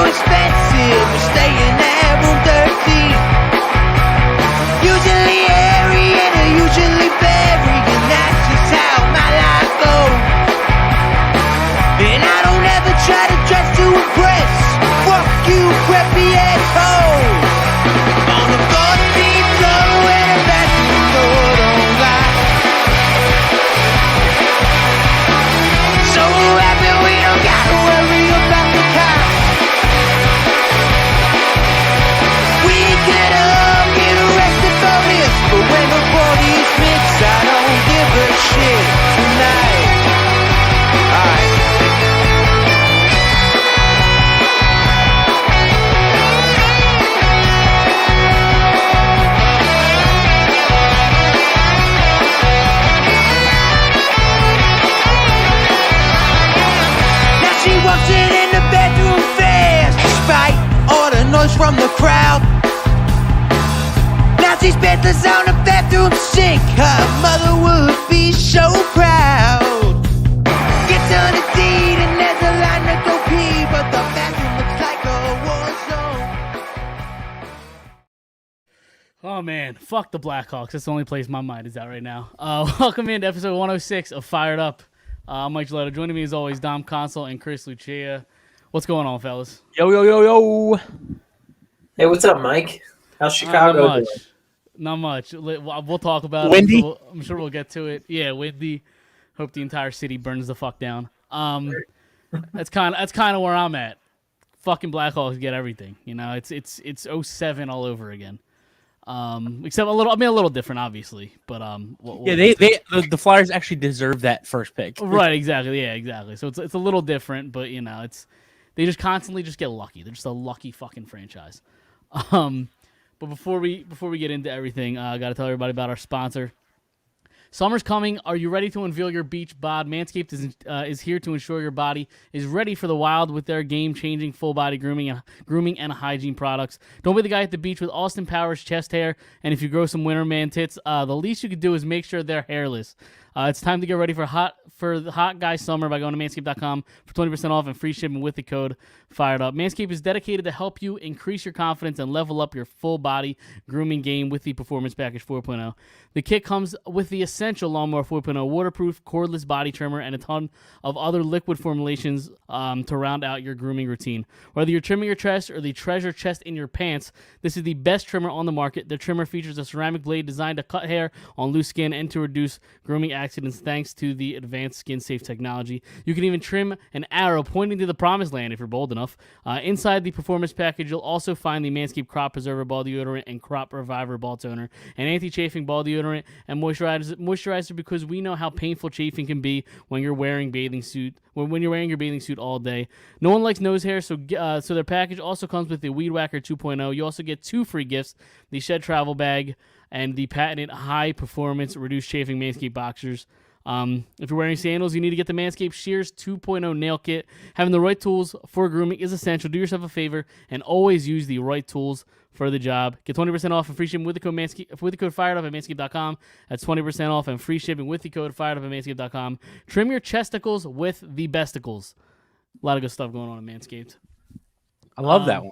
expensive, we're staying at room 13. Usually airy and usually very, and that's just how my life goes. And I don't ever try to dress to impress. Fuck you, preppy assholes. On the 14th floor where the bathroom door don't lie. So happy we don't gotta worry about the cops. We could all get arrested for this, but when the body's mixed, I don't give a shit tonight. Alright. She walks in the bedroom fast, despite all the noise from the crowd. Now she's spent the sound of bathroom sink. Her mother would be so proud. Gets on a deed and there's a line to go pee, but the bathroom looks like a war zone. Oh man, fuck the Blackhawks. That's the only place my mind is at right now. Welcome into episode 106 of Phired Up. I'm Mike Gilletta. Joining me as always, Dom Consul and Chris Lucia. What's going on, fellas? Yo. Hey, what's up, Mike? How's Chicago doing? Not much. We'll talk about it. Windy? I'm sure we'll get to it. Yeah, windy. Hope the entire city burns the fuck down. That's kind of where I'm at. Fucking Blackhawks get everything. You know, it's 07 all over again. Except a little different, obviously. But the Flyers actually deserve that first pick. Right, exactly. Yeah, exactly. So it's a little different, but you know, they just constantly just get lucky. They're just a lucky fucking franchise. But before we get into everything, I got to tell everybody about our sponsor. Summer's coming. Are you ready to unveil your beach bod? Manscaped is here to ensure your body is ready for the wild with their game-changing full-body grooming and hygiene products. Don't be the guy at the beach with Austin Powers chest hair, and if you grow some winter man tits, the least you could do is make sure they're hairless. It's time to get ready for the hot guy summer by going to manscaped.com for 20% off and free shipping with the code PHIREDUP. Manscaped is dedicated to help you increase your confidence and level up your full body grooming game with the Performance Package 4.0. The kit comes with the essential Lawnmower 4.0 waterproof, cordless body trimmer and a ton of other liquid formulations to round out your grooming routine. Whether you're trimming your chest or the treasure chest in your pants, this is the best trimmer on the market. The trimmer features a ceramic blade designed to cut hair on loose skin and to reduce grooming accidents thanks to the advanced skin-safe technology. You can even trim an arrow pointing to the promised land if you're bold enough. Inside the Performance Package, you'll also find the Manscaped Crop Preserver Ball Deodorant and Crop Reviver Ball Toner, an anti-chafing ball deodorant and moisturizer because we know how painful chafing can be when you're wearing when you're wearing your bathing suit all day. No one likes nose hair, so their package also comes with the Weed Whacker 2.0. You also get 2 free gifts, the Shed Travel Bag and the patented high-performance reduced chafing Manscaped boxers. If you're wearing sandals, you need to get the Manscaped Shears 2.0 Nail Kit. Having the right tools for grooming is essential. Do yourself a favor and always use the right tools for the job. Get 20% off and free shipping with the code PHIREDUP at manscaped.com. That's 20% off and free shipping with the code PHIREDUP at manscaped.com. Trim your chesticles with the besticles. A lot of good stuff going on in Manscaped. I love that one.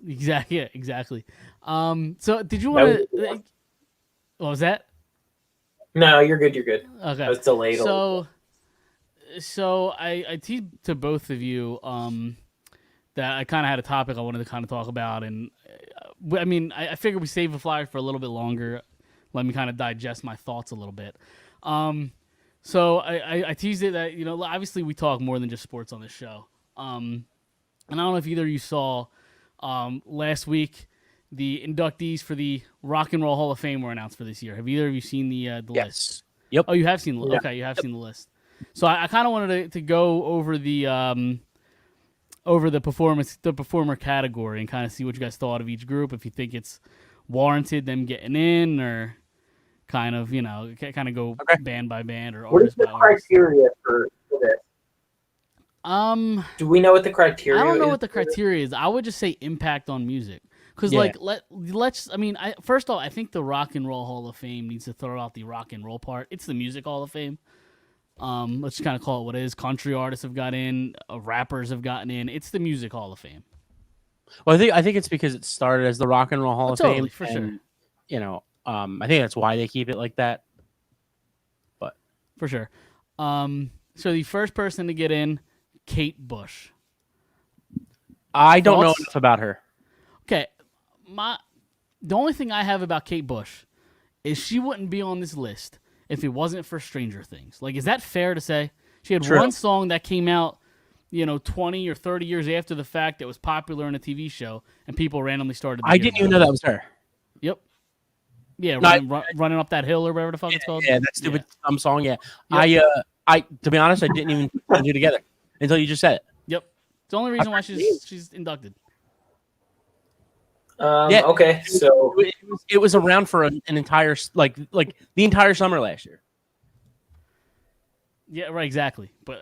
Exactly. Yeah, exactly. So did you want to? What was that? No, you're good. Okay. I was delayed a little. So I teased to both of you that I kind of had a topic I wanted to kind of talk about, and I figured we save the Flyers for a little bit longer. Let me kind of digest my thoughts a little bit. So I teased it that, you know, obviously we talk more than just sports on this show. And I don't know if either of you saw last week the inductees for the Rock and Roll Hall of Fame were announced for this year. Have either of you seen the list? Yep. Oh, you have seen the list. Okay, you have seen the list. So I kind of wanted to go over the performer category and kind of see what you guys thought of each group. If you think it's warranted them getting in, or kind of go band by band or what is the criteria for this? Do we know what the criteria is? I don't know what the criteria is. I would just say impact on music. Because, first off, I think the Rock and Roll Hall of Fame needs to throw out the rock and roll part. It's the Music Hall of Fame. Let's just kind of call it what it is. Country artists have got in. Rappers have gotten in. It's the Music Hall of Fame. Well, I think it's because it started as the Rock and Roll Hall of Totally, Fame, for sure. and, I think that's why they keep it like that. But For sure. So the first person to get in, Kate Bush. I don't know Thoughts? enough about her. Okay, the only thing I have about Kate Bush is she wouldn't be on this list if it wasn't for Stranger Things. Like, is that fair to say? She had True. one song that came out, 20 or 30 years after the fact that was popular in a TV show, and people randomly started. I didn't even know that was her. Yep. Yeah, No, running up that hill or whatever the fuck it's called. Yeah, that stupid song. Yeah, yep. I to be honest, I didn't even put the two together until you just said it. Yep. It's the only reason why she's inducted. Okay, so it was around for an entire like the entire summer last year. Yeah, right, exactly. But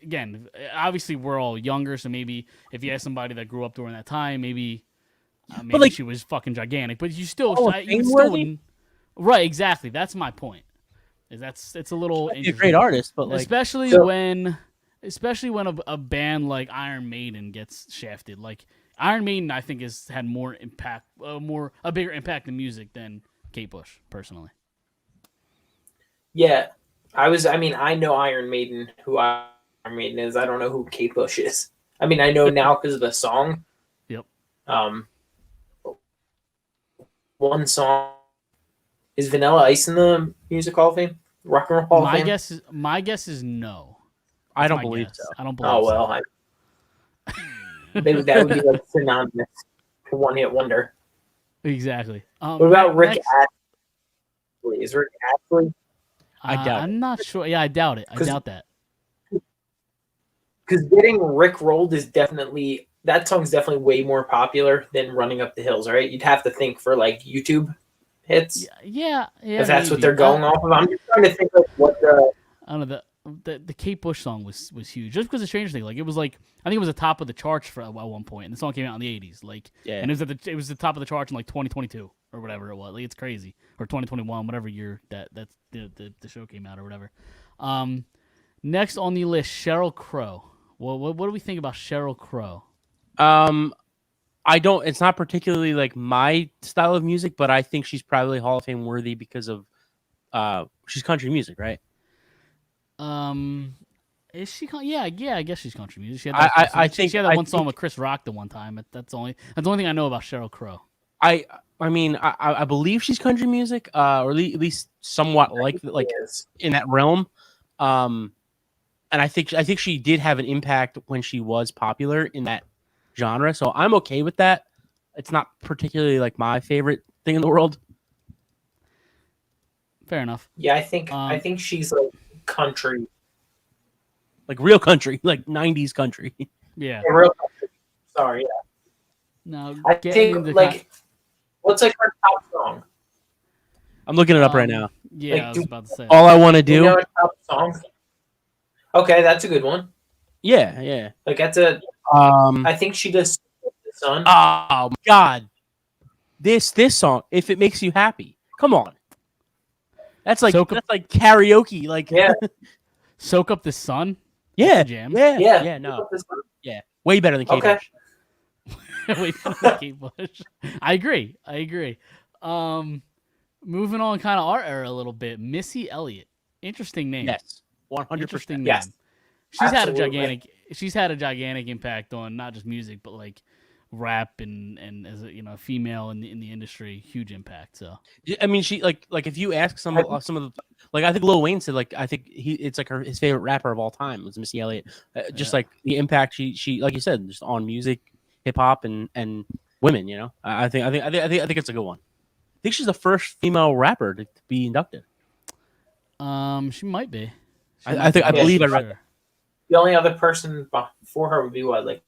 again, obviously we're all younger, so maybe if you ask somebody that grew up during that time, maybe she was fucking gigantic. But you still, wouldn't. Right, exactly. That's my point. It's a little a great artist, but especially when a band like Iron Maiden gets shafted. Like Iron Maiden, I think has had more impact, a bigger impact in music than Kate Bush, personally. yeah, I know Iron Maiden, who Iron Maiden is. I don't know who Kate Bush is. I mean, I know now because of the song. Yep. One song is Vanilla Ice in the Music Hall of Fame, Rock and Roll Hall of Fame. My guess is no. I don't believe so. I don't believe. Oh well, that would be like synonymous to one hit wonder. Exactly. What about Rick Astley? Is Rick Astley? I doubt it. I'm not sure. Yeah, I doubt it. I doubt that. Because getting Rick rolled is definitely, that song's definitely way more popular than Running Up the Hills, right? You'd have to think for like YouTube hits. Yeah. If that's what they're going off of. I'm just trying to think of what the. I don't know. The Kate Bush song was huge just because of Stranger Things. Like it was I think it was the top of the charts for at one point, and the song came out in the 80s. Like, yeah. And it was the top of the charts in like 2022 or whatever it was. Like it's crazy, or 2021, whatever year that the show came out or whatever. Next on the list, Sheryl Crow. Well, what do we think about Sheryl Crow? I don't. It's not particularly like my style of music, but I think she's probably Hall of Fame worthy because of she's country music, right? Is she? Yeah. I guess she's country music. She had I think she had that one song with Chris Rock the one time. That's the only thing I know about Sheryl Crow. I mean, I believe she's country music, or at least somewhat like in that realm. And I think she did have an impact when she was popular in that genre. So I'm okay with that. It's not particularly like my favorite thing in the world. Fair enough. Yeah, I think she's like country, like real country, like 90s country. Yeah, real country. Sorry, yeah. No, I think like what's like her top song? I'm looking it up right now. Yeah, like, I was about to say. All I Want to Do. You know her top song? Okay, that's a good one. Yeah. Like that's a. I think she does the Sun. Oh my God, this song. If It Makes You Happy, come on. That's like karaoke. Like yeah. Soak Up the Sun. Yeah, jam. Yeah. No. Yeah, way better than Kate Bush. Way better than Kate Bush. I agree. Moving on, kind of our era a little bit. Missy Elliott. Interesting name. Yes, 100%. Interesting name. Yes. She's had a gigantic impact on not just music, but like rap and as a female in the industry, huge impact. So I mean, she like if you ask some of the, like, I think Lil Wayne said, like, I think it's like his favorite rapper of all time was Missy Elliott. Just like the impact she like you said, just on music, hip hop and women. I think it's a good one. I think she's the first female rapper to be inducted. She might be. I believe I read that. The only other person before her would be what, like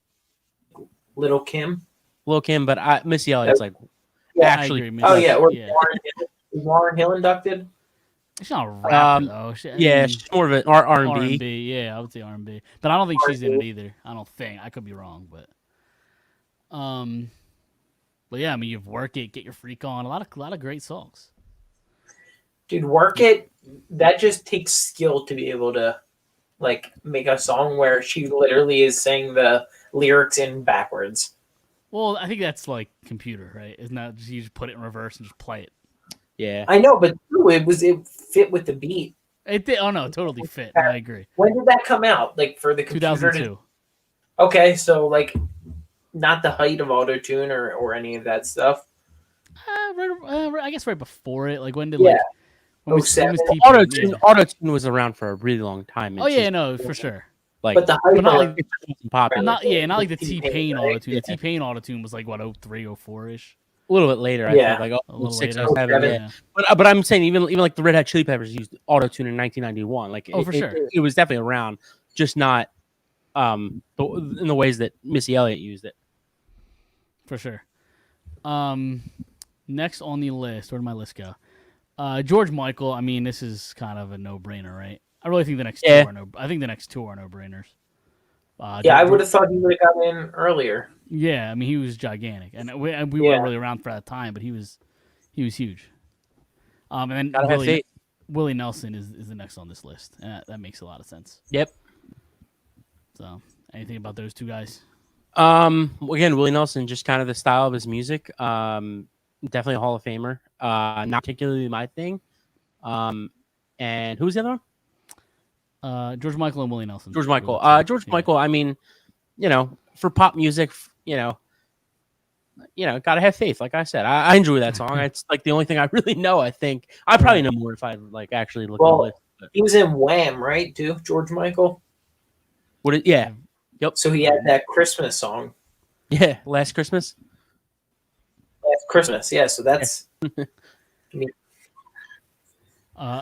Lil' Kim, but Missy Elliott's like actually. Lauryn Hill inducted. She's not a rapper though. She's more of an R&B. Yeah, I would say R&B, but I don't think she's in it either. I don't think. I could be wrong, but yeah, I mean, you've Work It, Get Your Freak On, a lot of great songs. Dude, Work It. That just takes skill to be able to like make a song where she literally is saying the lyrics in backwards. Well, I think that's like computer, right? Isn't that you just put it in reverse and just play it? Yeah. I know, but it fit with the beat. It did. Oh no, totally fit. No, I agree. When did that come out? Like for the computer 2002. Okay, so like not the height of autotune or any of that stuff. I guess right before it. Like when did Yeah. when was Auto-tune. T-Pain? Yeah. Autotune was around for a really long time. Oh yeah, no, for sure. Like, But the height not of like- it wasn't popular. Not like the T-Pain right? autotune. The T-Pain autotune was like what 03, 04 ish. a little bit later. I Yeah. think like A little 06, later. 07, yeah. But I'm saying even like the Red Hot Chili Peppers used autotune in 1991. Like Oh, for sure. it was definitely around, just not in the ways that Missy Elliott used it. For sure. Next on the list, where did my list go? George Michael. I mean, this is kind of a no-brainer, right? I really think the next Yeah. two are no. I think the next two are no-brainers. Yeah, I would have thought he would have got in earlier. Yeah, I mean, he was gigantic, and we Yeah. weren't really around for that time, but he was huge. And then Gotta have faith. Willie Nelson is the next on this list, and that makes a lot of sense. Yep. So, anything about those two guys? Again, Willie Nelson, just kind of the style of his music. Definitely a Hall of Famer. Not particularly my thing. And who was the other one? George Michael and Willie Nelson. George Michael. Really, George yeah. Michael. I mean, for pop music, gotta have faith. Like I said, I enjoy that song. It's like the only thing I really know. I think I probably know more if I like actually look at the list. But He was in Wham, right? Too, George Michael. yeah, So he had that Christmas song. yeah. Last Christmas. That's Christmas. Yeah. So that's.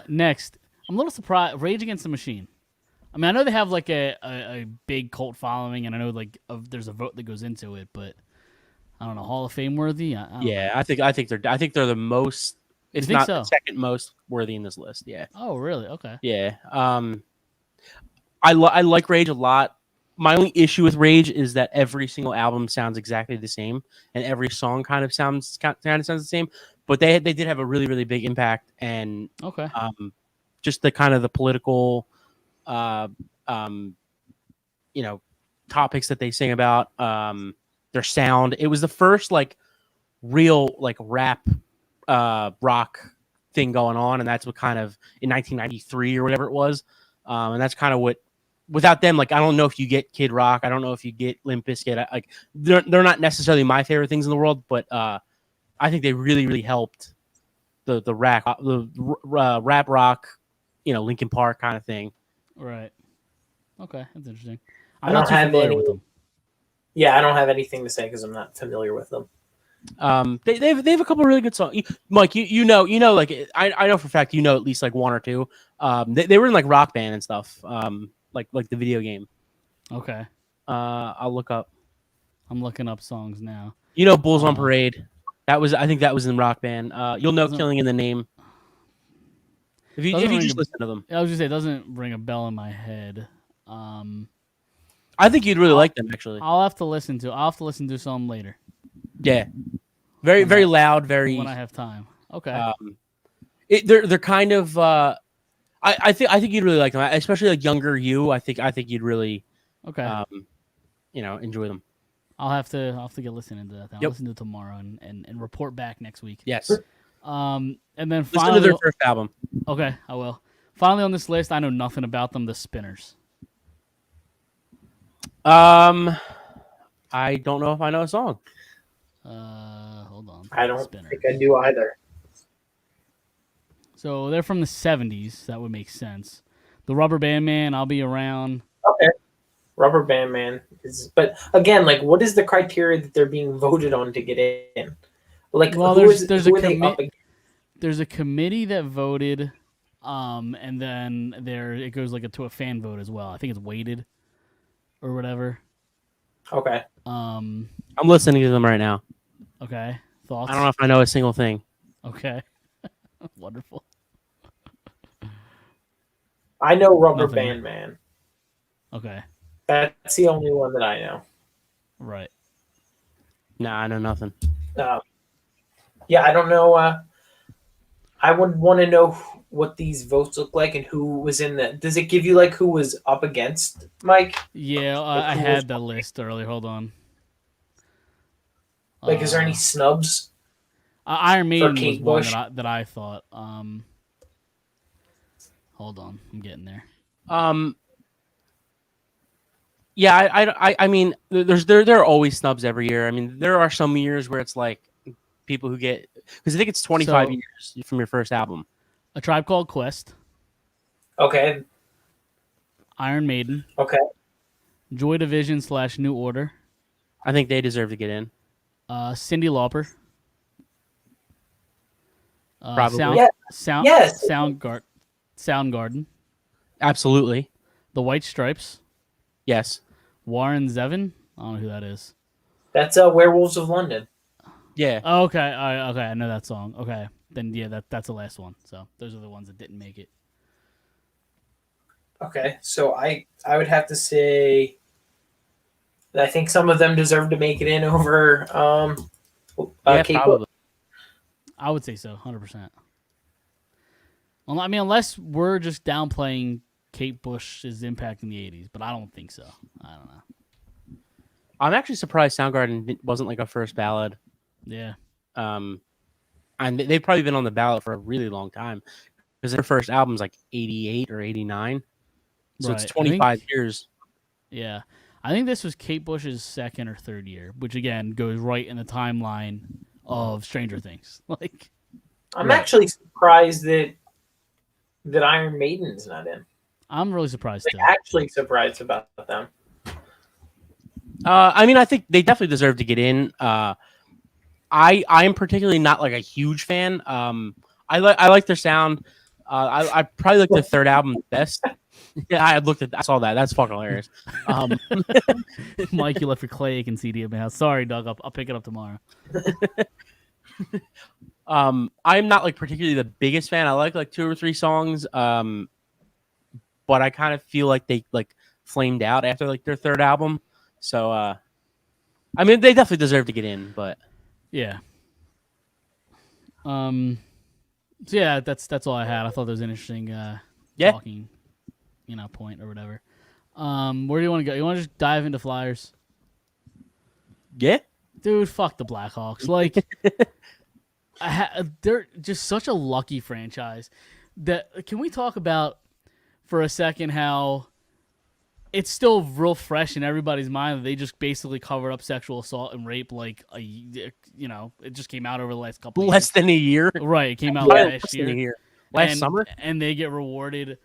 Next, I'm a little surprised. Rage Against the Machine. I mean, I know they have like a big cult following, and I know like there's a vote that goes into it, but I don't know, Hall of Fame worthy. I don't know. Yeah, I think they're the most, if think not so? the second most worthy in this list. Yeah, Oh, really? Okay. yeah. I like Rage a lot. My only issue with Rage is that every single album sounds exactly the same, and every song kind of sounds the same. But they did have a really, really big impact, and Okay. just the kind of the political, topics that they sing about, their sound. It was the first like real like rap, rock thing going on, and that's what kind of in 1993 or whatever it was, and that's kind of what. Without them, like I don't know if you get Kid Rock, I don't know if you get Limp Bizkit. Like they're not necessarily my favorite things in the world, but I think they really, really helped the rap rock, Linkin Park kind of thing. Right. Okay, that's interesting. I I'm not don't too have familiar any- with them. Yeah, I don't have anything to say because I'm not familiar with them. They have a couple of really good songs. Mike, you know, like I know for a fact at least like one or two. They were in like Rock Band and stuff. Like the video game. Okay. I'll look up. I'm looking up songs now. Bulls on Parade. I think that was in Rock Band. You'll know Killing in the Name. If you just listen to them. I was gonna say it doesn't ring a bell in my head. I think you'd really like them actually. I'll have to listen to some later Yeah. Very, very loud, very when I have time. Okay. they're kind of I think you'd really like them, especially like younger you. I think you'd really Okay. enjoy them. I'll have to get listening to that. I'll Yep. listen to it tomorrow and report back next week. Yes. And then Listen to finally, their first album. okay, I will. Finally on this list, I know nothing about them. The Spinners. I don't know if I know a song. Hold on. I don't Spinners. think I do either. So they're from the 70s. That would make sense. The Rubber Band Man, I'll Be Around. Okay. Rubber Band Man but again, like, what is the criteria that they're being voted on to get in? Like, Well, who there's are they up against? There's a committee that voted, and then it goes like to a fan vote as well. I think it's weighted or whatever. Okay. Um. I'm listening to them right now. Okay. Thoughts? I don't know if I know a single thing. Okay. Wonderful. I know Rubber Nothing. Band Man. Okay. That's the only one that I know. Right. Nah, I know nothing. Yeah, I don't know. I would want to know what these votes look like and who was in the. Does it give you like who was up against Mike? Yeah, I had the list earlier. Hold on. Like, is there any snubs? Iron Maiden was Kate one Bush? that I thought. Hold on, I'm getting there. Yeah, I mean, there are always snubs every year. I mean, there are some years where it's like people who get, because I think it's 25 So- years from your first album. A Tribe Called Quest, Okay. Iron Maiden, Okay. Joy Division / New Order, I think they deserve to get in. Cyndi Lauper, Probably. Yeah. Yes. Soundgarden, Absolutely. The White Stripes, Yes. Warren Zevon. I don't know who that is. That's Werewolves of London. Yeah. Oh, okay, I know that song. Okay, then yeah, that's the last one. So those are the ones that didn't make it. Okay, so I would have to say that I think some of them deserve to make it in over Yeah, Kate probably. I would say so, 100%. I mean, unless we're just downplaying Kate Bush's impact in the '80s, but I don't think so. I don't know. I'm actually surprised Soundgarden wasn't like a first ballad. Yeah. And they've probably been on the ballot for a really long time because their first album's like 88 or 89. So it's Right. 25 years. Yeah. I think this was Kate Bush's second or third year, which again goes right in the timeline of Stranger Things. Like, I'm Right. actually surprised that Iron Maiden's not in. I'm really surprised too. Actually surprised about them. I mean, I think they definitely deserve to get in. I'm particularly not like a huge fan. I like their sound. I probably like their third album best. Yeah, I saw that. That's fucking hilarious. Mike, you left your Clay Aiken CD at my house. Sorry, Doug. I'll pick it up tomorrow. I'm not like particularly the biggest fan. I like 2 or 3 songs. But I kind of feel like they like flamed out after like their third album. So I mean, they definitely deserve to get in, but Yeah. So yeah, that's all I had. I thought that was an interesting talking, point or whatever. Where do you want to go? You want to just dive into Flyers? yeah. Dude, fuck the Blackhawks. Like, they're just such a lucky franchise. Can we talk about for a second how it's still real fresh in everybody's mind that they just basically covered up sexual assault and rape it just came out over the last couple of Less years. than a year. Right, it came out Probably last less than a year. year. Last summer. And they get rewarded,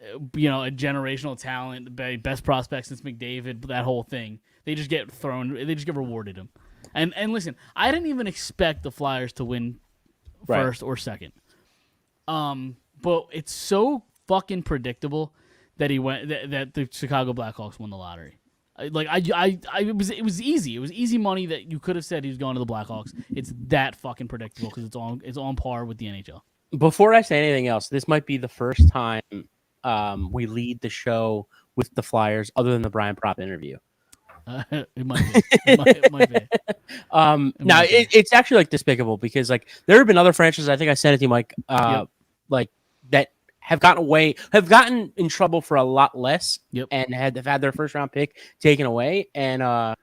a generational talent, best prospect since McDavid, that whole thing. They just get rewarded him. And listen, I didn't even expect the Flyers to win first or second. But it's so fucking predictable that that the Chicago Blackhawks won the lottery. It was easy. It was easy money that you could have said he was going to the Blackhawks. It's that fucking predictable because it's on par with the NHL. Before I say anything else, this might be the first time we lead the show with the Flyers, other than the Brian Propp interview. It might be. It might be. It's actually like despicable because like there have been other franchises. I think I said it to you, Mike. Like that have gotten in trouble for a lot less, and have had their first round pick taken away. And the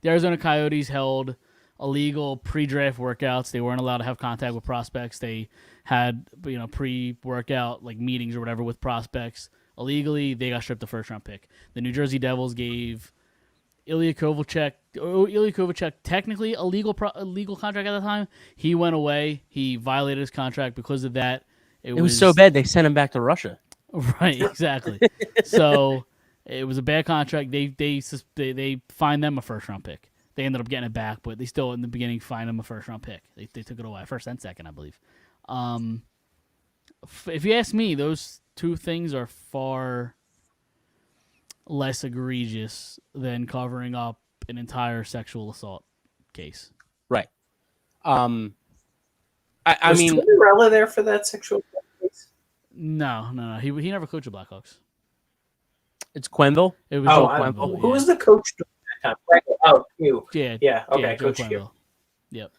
Arizona Coyotes held illegal pre-draft workouts. They weren't allowed to have contact with prospects. They had pre-workout like meetings or whatever with prospects illegally. They got stripped the first round pick. The New Jersey Devils gave Ilya Kovalchuk technically a legal contract at the time. He went away. He violated his contract because of that. It was so bad they sent him back to Russia. Right, exactly. So it was a bad contract. They fined them a first round pick. They ended up getting it back, but they still in the beginning fined them a first round pick. They took it away, first and second, I believe. If you ask me, those two things are far less egregious than covering up an entire sexual assault case. Right. I mean, was Tortorella there for that sexual case? No. He never coached the Blackhawks. It's Quenneville. It was Joe Quenneville. Who was the coach during that time? Oh, you. Yeah. Okay, Joe Coach Quenneville. Q. Yep.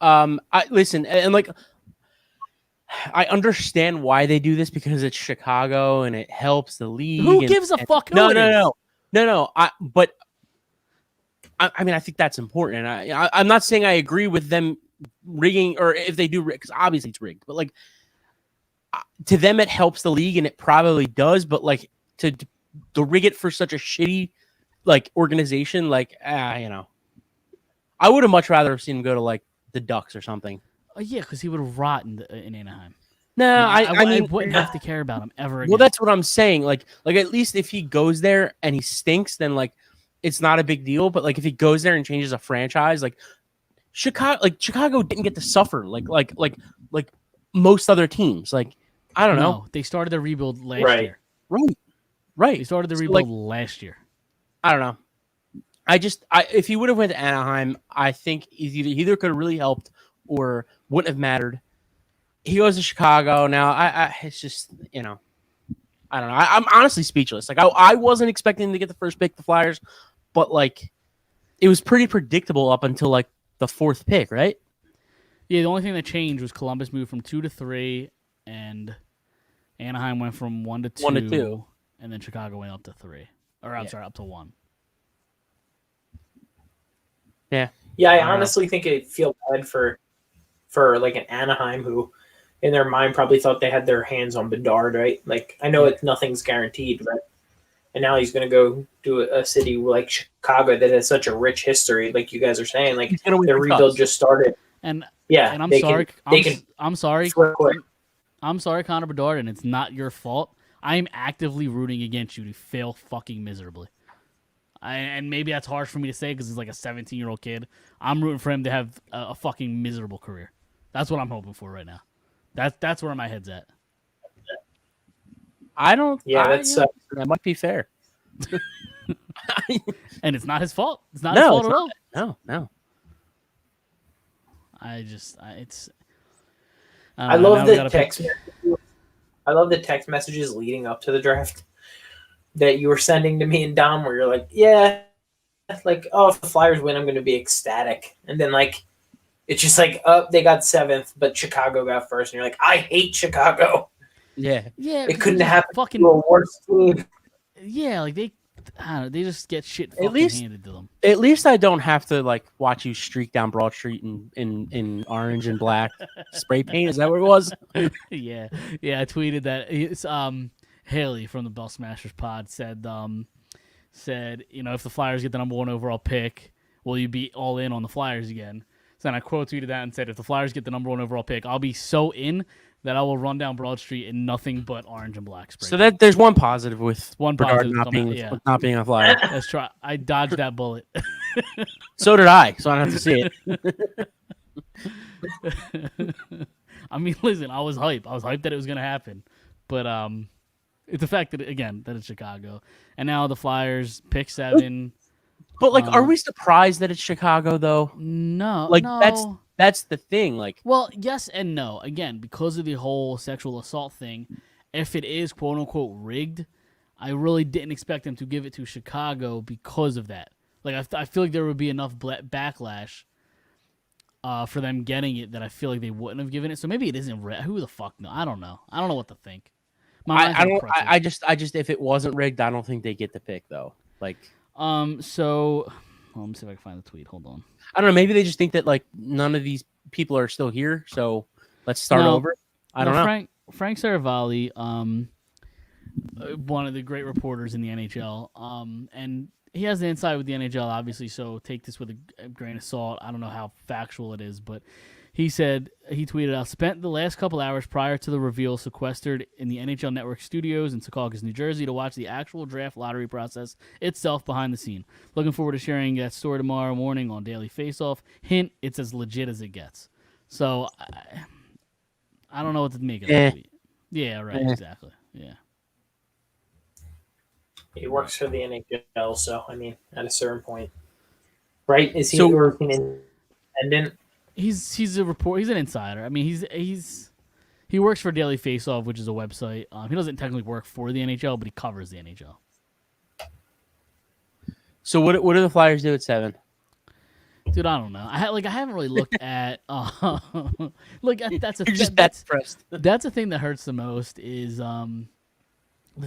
I listen, and like I understand why they do this because it's Chicago and it helps the league. Who gives a fuck? No. But I mean, I think that's important. And I'm not saying I agree with them rigging, or if they do rig, because obviously it's rigged, but like to them it helps the league, and it probably does. But like to rig it for such a shitty like organization, like you know, I would have much rather have seen him go to like the Ducks or something. Yeah, because he would have rot in Anaheim. No, I mean, I wouldn't have to care about him ever again. Well, that's what I'm saying. Like at least if he goes there and he stinks, then like it's not a big deal. But like if he goes there and changes a franchise, like Chicago didn't get to suffer like most other teams. Like I don't know. They started the rebuild last year. Right. They started the rebuild last year. I don't know. If he would have went to Anaheim, I think he either could have really helped or wouldn't have mattered. He goes to Chicago now. It's just, you know, I don't know. I'm honestly speechless. Like I wasn't expecting to get the first pick, the Flyers, but like it was pretty predictable up until like the 4th pick, right? Yeah, the only thing that changed was Columbus moved from 2 to 3, and Anaheim went from 1 to 2, 1 to 2, and then Chicago went up to 3, or I'm sorry, up to 1. Yeah. Yeah, I honestly think it feels bad for like an Anaheim who, in their mind, probably thought they had their hands on Bedard, right? Like, I know nothing's guaranteed, but and now he's going to go to a city like Chicago that has such a rich history, like you guys are saying. Like, their rebuild just started. And yeah, and I'm sorry, Connor Bedard, and it's not your fault. I am actively rooting against you to fail fucking miserably. And maybe that's harsh for me to say because he's like a 17-year-old kid. I'm rooting for him to have a fucking miserable career. That's what I'm hoping for right now. That's where my head's at. I don't. Yeah, that might be fair. And it's not his fault. It's not his fault at all. No. I love the text. I love the text messages leading up to the draft that you were sending to me and Dom, where you're like, yeah, like, oh, if the Flyers win, I'm going to be ecstatic, and then like it's just like, oh, they got 7th, but Chicago got 1st, and you're like, I hate Chicago. Yeah. It couldn't happen fucking to a worse team. Yeah, like they just get shit fucking handed to them. At least I don't have to like watch you streak down Broad Street in orange and black spray paint. Is that what it was? Yeah. I tweeted that. It's Haley from the Bell Smashers pod said, you know, if the Flyers get the number 1 overall pick, will you be all in on the Flyers again? So then I quote tweeted that and said, if the Flyers get the number 1 overall pick, I'll be so in that I will run down Broad Street in nothing but orange and black spray. So that there's one positive with Bedard not being a Flyer. Let's try. I dodged that bullet. So did I, so I don't have to see it. I mean, listen, I was hyped. I was hyped that it was going to happen. But it's the fact that, again, that it's Chicago. And now the Flyers pick 7. But, like, are we surprised that it's Chicago, though? No. Like, no. That's the thing. Like, well, yes and no. Again, because of the whole sexual assault thing, if it is quote unquote rigged, I really didn't expect them to give it to Chicago because of that. Like, I feel like there would be enough backlash for them getting it that I feel like they wouldn't have given it. So maybe it isn't rigged. Who the fuck knows? I don't know. I don't know what to think. I just if it wasn't rigged, I don't think they get the pick though. Like, so let me see if I can find the tweet. Hold on. I don't know. Maybe they just think that like none of these people are still here, so let's start over. I don't know. Frank Saravalli, one of the great reporters in the NHL, and he has the inside with the NHL, obviously. So take this with a grain of salt. I don't know how factual it is, but he tweeted out, spent the last couple hours prior to the reveal sequestered in the NHL Network studios in Secaucus, New Jersey to watch the actual draft lottery process itself behind the scene. Looking forward to sharing that story tomorrow morning on Daily Faceoff. Hint, it's as legit as it gets. So I don't know what to make of that tweet. Yeah, right, exactly. Yeah. He works for the NHL, so, I mean, at a certain point. Right? Is he working independent? He's a report. He's an insider. I mean, he works for Daily Faceoff, which is a website. He doesn't technically work for the NHL, but he covers the NHL. So what do the Flyers do at 7? Dude, I don't know. I haven't really looked at. Look, that's depressed. That's the thing that hurts the most is the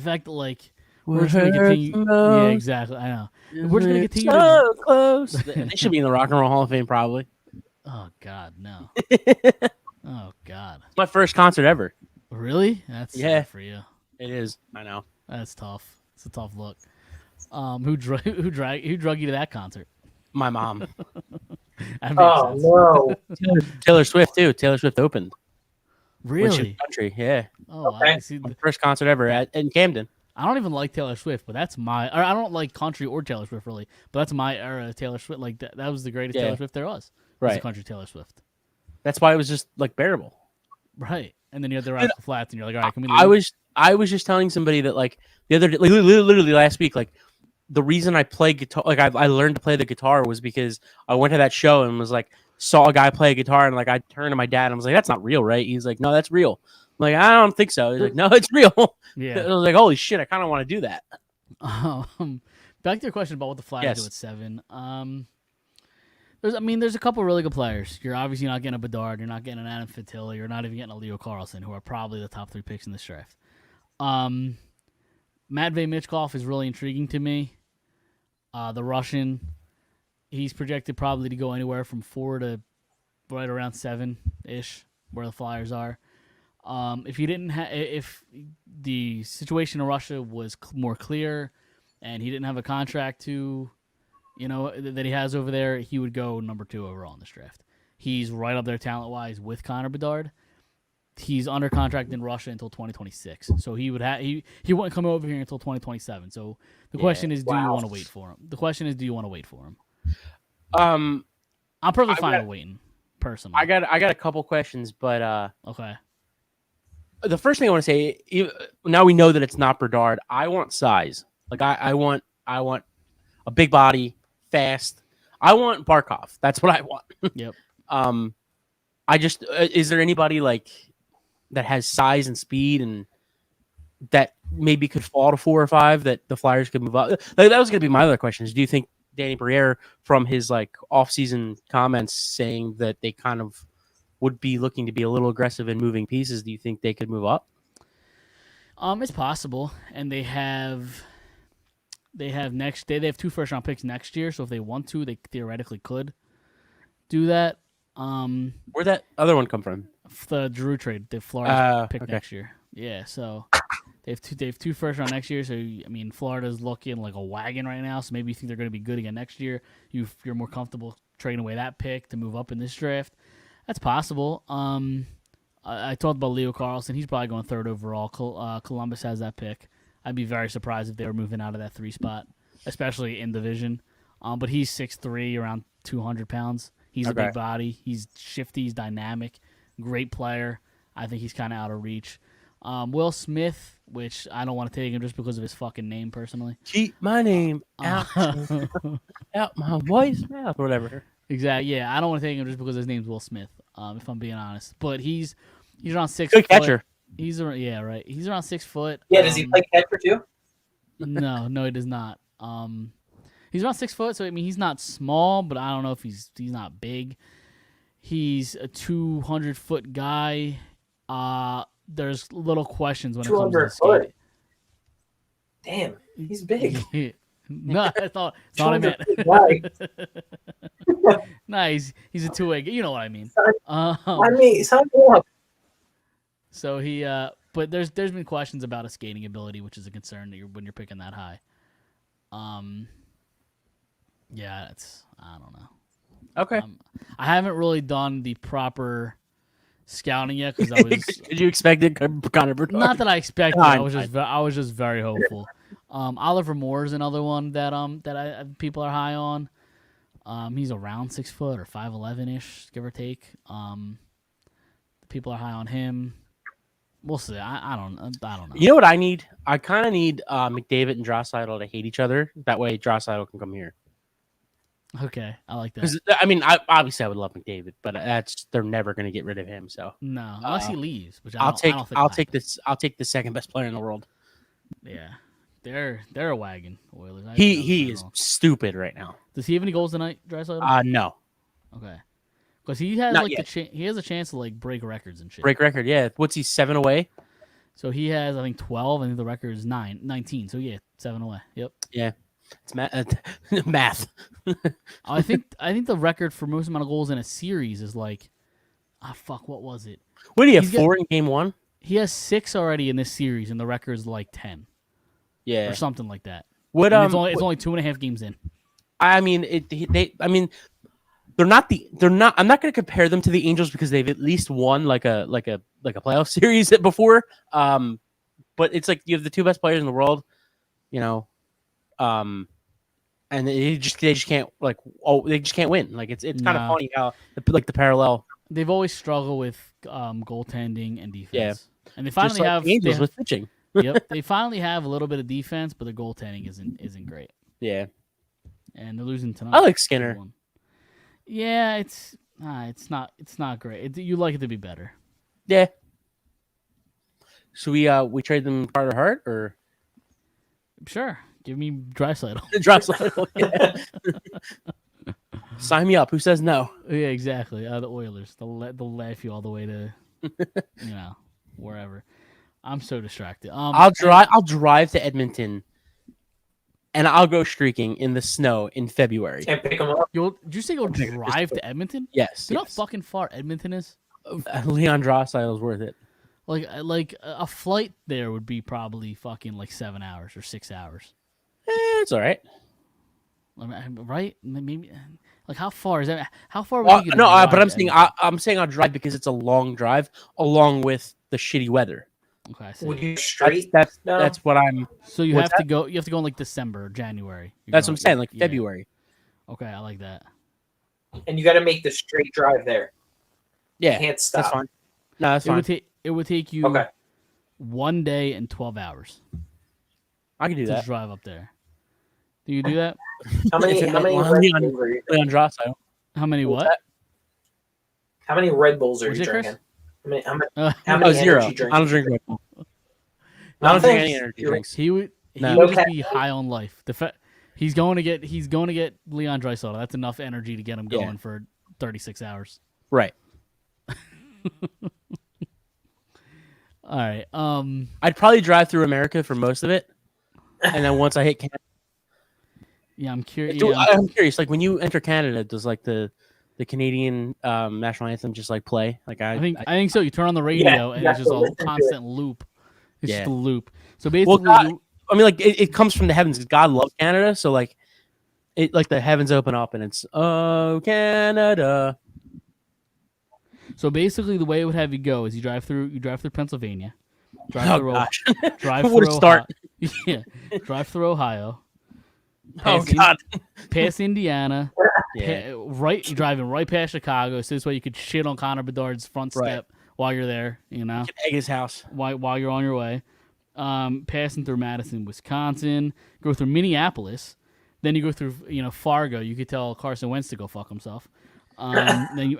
fact that like We're just gonna continue. Yeah, exactly. I know. We're just gonna continue. So close. They should be in the Rock and Roll Hall of Fame, probably. Oh God, no. Oh God. It's my first concert ever. Really? That's sad for you. It is. I know. That's tough. It's a tough look. Who drug you to that concert? My mom. That makes sense. no! Taylor Swift too. Taylor Swift opened. When she was Really? country, yeah. Oh, Okay. I see. My first concert ever in Camden. I don't even like Taylor Swift, but that's my. Or I don't like country or Taylor Swift really, but that's my era of Taylor Swift. Like that was the greatest Taylor Swift there was. Was the country Taylor Swift. That's why it was just like bearable. Right, and then you had the Rascal Flats, and you're like, all right, can we leave? I was just telling somebody that like the other day, like, literally last week, like the reason I play guitar, like I learned to play the guitar was because I went to that show and was like saw a guy play a guitar and like I turned to my dad and I was like, that's not real, right? He's like, no, that's real. I'm like, I don't think so. He's like, no, it's real. Yeah. I was like, holy shit, I kind of want to do that. Back to your question about what the Flyers do at 7. There's a couple really good players. You're obviously not getting a Bedard. You're not getting an Adam Fantilli. You're not even getting a Leo Carlsson, who are probably the top 3 picks in this draft. Matvey Michkov is really intriguing to me. The Russian, he's projected probably to go anywhere from 4 to right around 7-ish, where the Flyers are. If the situation in Russia was more clear, and he didn't have a contract that he has over there, he would go number 2 overall in this draft. He's right up there talent-wise with Connor Bedard. He's under contract in Russia until 2026, so he wouldn't come over here until 2027. So the question is, do you want to wait for him? The question is, do you want to wait for him? I'm perfectly fine with waiting, personally. I got a couple questions, but okay. The first thing I want to say, now we know that it's not Bedard. I want size. Like I want a big body, fast. I want Barkov. That's what I want. Yep. I just is there anybody like that has size and speed and that maybe could fall to 4 or 5 that the Flyers could move up? Like, that was going to be my other question. Do you think Danny Briere, from his like off-season comments saying that they kind of would be looking to be a little aggressive in moving pieces, do you think they could move up? It's possible, and they have 2 first-round picks next year. So if they want to, they theoretically could do that. Where'd that other one come from? The Drew trade, the Florida pick next year. Yeah, so they have 2 first round next year. So I mean, Florida's looking like a wagon right now. So maybe you think they're going to be good again next year. You're more comfortable trading away that pick to move up in this draft. That's possible. I talked about Leo Carlsson. He's probably going 3rd overall. Columbus has that pick. I'd be very surprised if they were moving out of that 3 spot, especially in division. But he's 6'3", around 200 pounds. He's a big body. He's shifty. He's dynamic. Great player. I think he's kind of out of reach. Will Smith, which I don't want to take him just because of his fucking name personally. Keep my name out, out my wife's mouth or whatever. Exactly. Yeah, I don't want to take him just because his name's Will Smith. If I'm being honest, but he's around 6 Good foot. catcher. He's right. He's around 6 foot. Yeah, does he play catcher too? No, he does not. He's around 6 foot, so I mean he's not small, but I don't know if he's not big. He's a 200-foot guy. There's little questions when it comes to skating. Damn, he's big. No, I thought it's not I meant. No, he's a 2-way. You know what I mean. So he, but there's been questions about his skating ability, which is a concern when you're picking that high. Yeah, I don't know. Okay. I haven't really done the proper scouting yet because I was. Did you expect it, Connor Bedard? Not that I expected. I was just very hopeful. Oliver Moore is another one that people are high on. He's around 6 foot or 5'11" ish, give or take. People are high on him. We'll see. I don't know. You know what I need? I kind of need McDavid and Draisaitl to hate each other. That way, Draisaitl can come here. Okay, I like that. I mean, obviously I would love McDavid, but they're never going to get rid of him. So no, unless he leaves, which I'll take the second best player in the world. Yeah, they're a wagon. Oilers. He is stupid right now. Does he have any goals tonight, Draisaitl? No. Okay, because he has he has a chance to like break records and shit. Break record, yeah. What's he 7 away? So he has, I think, 12. I think the record is 19. So yeah, 7 away. Yep. Yeah, it's math. I think the record for most amount of goals in a series is like, what was it? What do you have? He's got- 4 in game 1? He has 6 already in this series, and the record is like 10 Yeah, or something like that. What? And it's only 2.5 games in. I mean, they're not. I'm not going to compare them to the Angels because they've at least won like a playoff series before. But it's like you have the 2 best players in the world, you know, and they just can't they just can't win. Like it's kind of funny how the parallel. They've always struggled with goaltending and defense. Yeah. And they finally have the Angels with pitching. Yep, they finally have a little bit of defense, but their goaltending isn't great. Yeah, and they're losing tonight. I like Skinner. Yeah, it's not great. You like it to be better. Yeah. So we trade them Carter Hart or sure. Give me Draisaitl. Draisaitl. Yeah. Sign me up. Who says no? Yeah, exactly. The Oilers. They'll laugh you all the way to wherever. I'm so distracted. I'll drive to Edmonton, and I'll go streaking in the snow in February. Can't pick them up. Did you say you'll drive to Edmonton? Yes. You know how fucking far Edmonton is? Leon Draisaitl's worth it. Like a flight there would be probably fucking like 7 hours or 6 hours. It's all right. Right? Maybe. Like how far is that? How far? But I'm saying I'll drive because it's a long drive along with the shitty weather. Okay, I see. Would you straight? That's what I'm. So you have to go. You have to go in like December, or January. That's what I'm saying. Like February. Okay, I like that. And you got to make the straight drive there. Yeah, you can't stop. That's fine. No, that's fine. It would take you 1 day and 12 hours. I can do that. To drive up there. Do you do that? How many Red Bulls are you drinking? How many what? How many Red Bulls are you drinking? How many 0. energy drinks? I don't drink Red Bull. I don't drink any energy drinks. He would just be high on life. He's going to get Leon Draisaitl. That's enough energy to get him going for 36 hours. Right. All right. I'd probably drive through America for most of it, and then once I hit Canada. Yeah, I'm curious. I'm curious. Like when you enter Canada, does like the Canadian national anthem just like play? Like I think so. You turn on the radio and it's just a constant loop. It's just a loop. So basically, it comes from the heavens. God loves Canada, so like it like the heavens open up and it's Canada. So basically, the way it would have you go is you drive through Pennsylvania, drive through Ohio. Yeah, drive through Ohio. Past Indiana, you're driving right past Chicago. So this way you could shit on Connor Bedard's front step while you're there. You know, egg his house while you're on your way. Passing through Madison, Wisconsin, go through Minneapolis, then you go through Fargo. You could tell Carson Wentz to go fuck himself. Then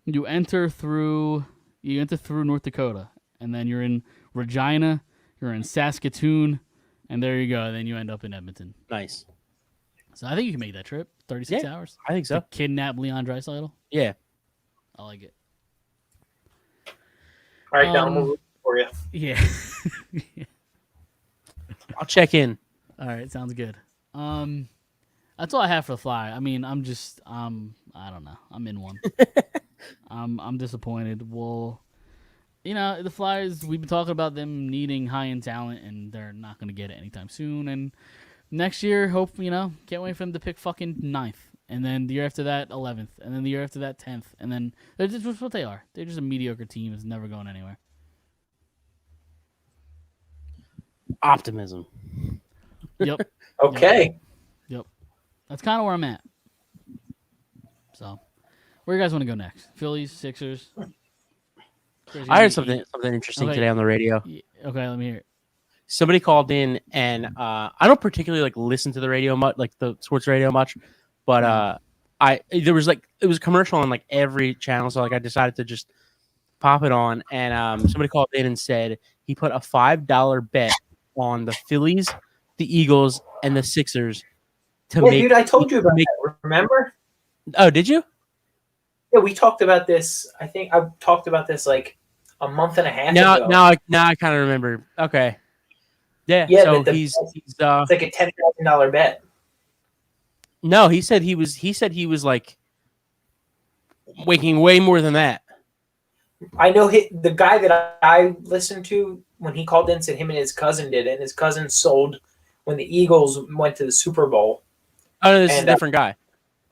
you enter through North Dakota, and then you're in Regina, you're in Saskatoon, and there you go. Then you end up in Edmonton. Nice. So I think you can make that trip. 36 hours. I think so. To kidnap Leon Draisaitl. Yeah. I like it. All right, Don, we'll look for you. Yeah. I'll check in. All right, sounds good. That's all I have for the Fly. I mean, I don't know. I'm in one. I'm disappointed. Well, the Flyers, we've been talking about them needing high-end talent, and they're not going to get it anytime soon. And next year, can't wait for them to pick fucking 9th. And then the year after that, 11th. And then the year after that, 10th. And then that's just what they are. They're just a mediocre team that's never going anywhere. Optimism. Yep. Okay. Yep. That's kind of where I'm at. So, where you guys want to go next? Phillies, Sixers? I heard something interesting today on the radio. Okay, let me hear it. Somebody called in, and I don't particularly listen to the radio much, like the sports radio much, but it was a commercial on every channel, so I decided to just pop it on, and somebody called in and said he put a $5 bet on the Phillies, the Eagles, and the Sixers to make. Dude, I told you about that. Remember? Oh, did you? Yeah, we talked about this. I think I talked about this a month and a half Now, ago. now I kind of remember. Okay. Yeah. Yeah, So but he's it's like a $10,000 bet. no. He said he was like making way more than that. I know the guy that I listened to when he called in said him and his cousin did it, and his cousin sold when the Eagles went to the Super Bowl. Oh no, this is a And, different guy.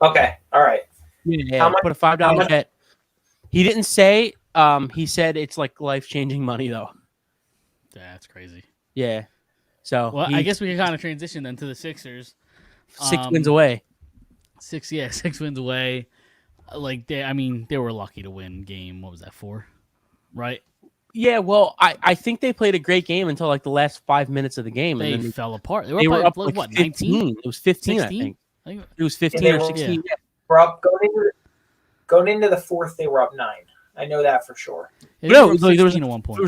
Okay, all right. Yeah, How much- put a how $5 much- bet. He didn't say. He said it's like life-changing money though. That's crazy. Yeah. So Well, I guess we can kind of transition then to the Sixers. 6 wins away. 6 wins away. Like they were lucky to win game. What was that, 4? Right? Yeah. Well, I think they played a great game until like the last 5 minutes of the game, They and then fell apart. they were up like what, 15. 19? It was 15, 16? I think. I think It was 15 they or were- 16. yeah. We're up going into the fourth. They were up 9. I know that for sure. They No, were up like, there was 16 at one point. There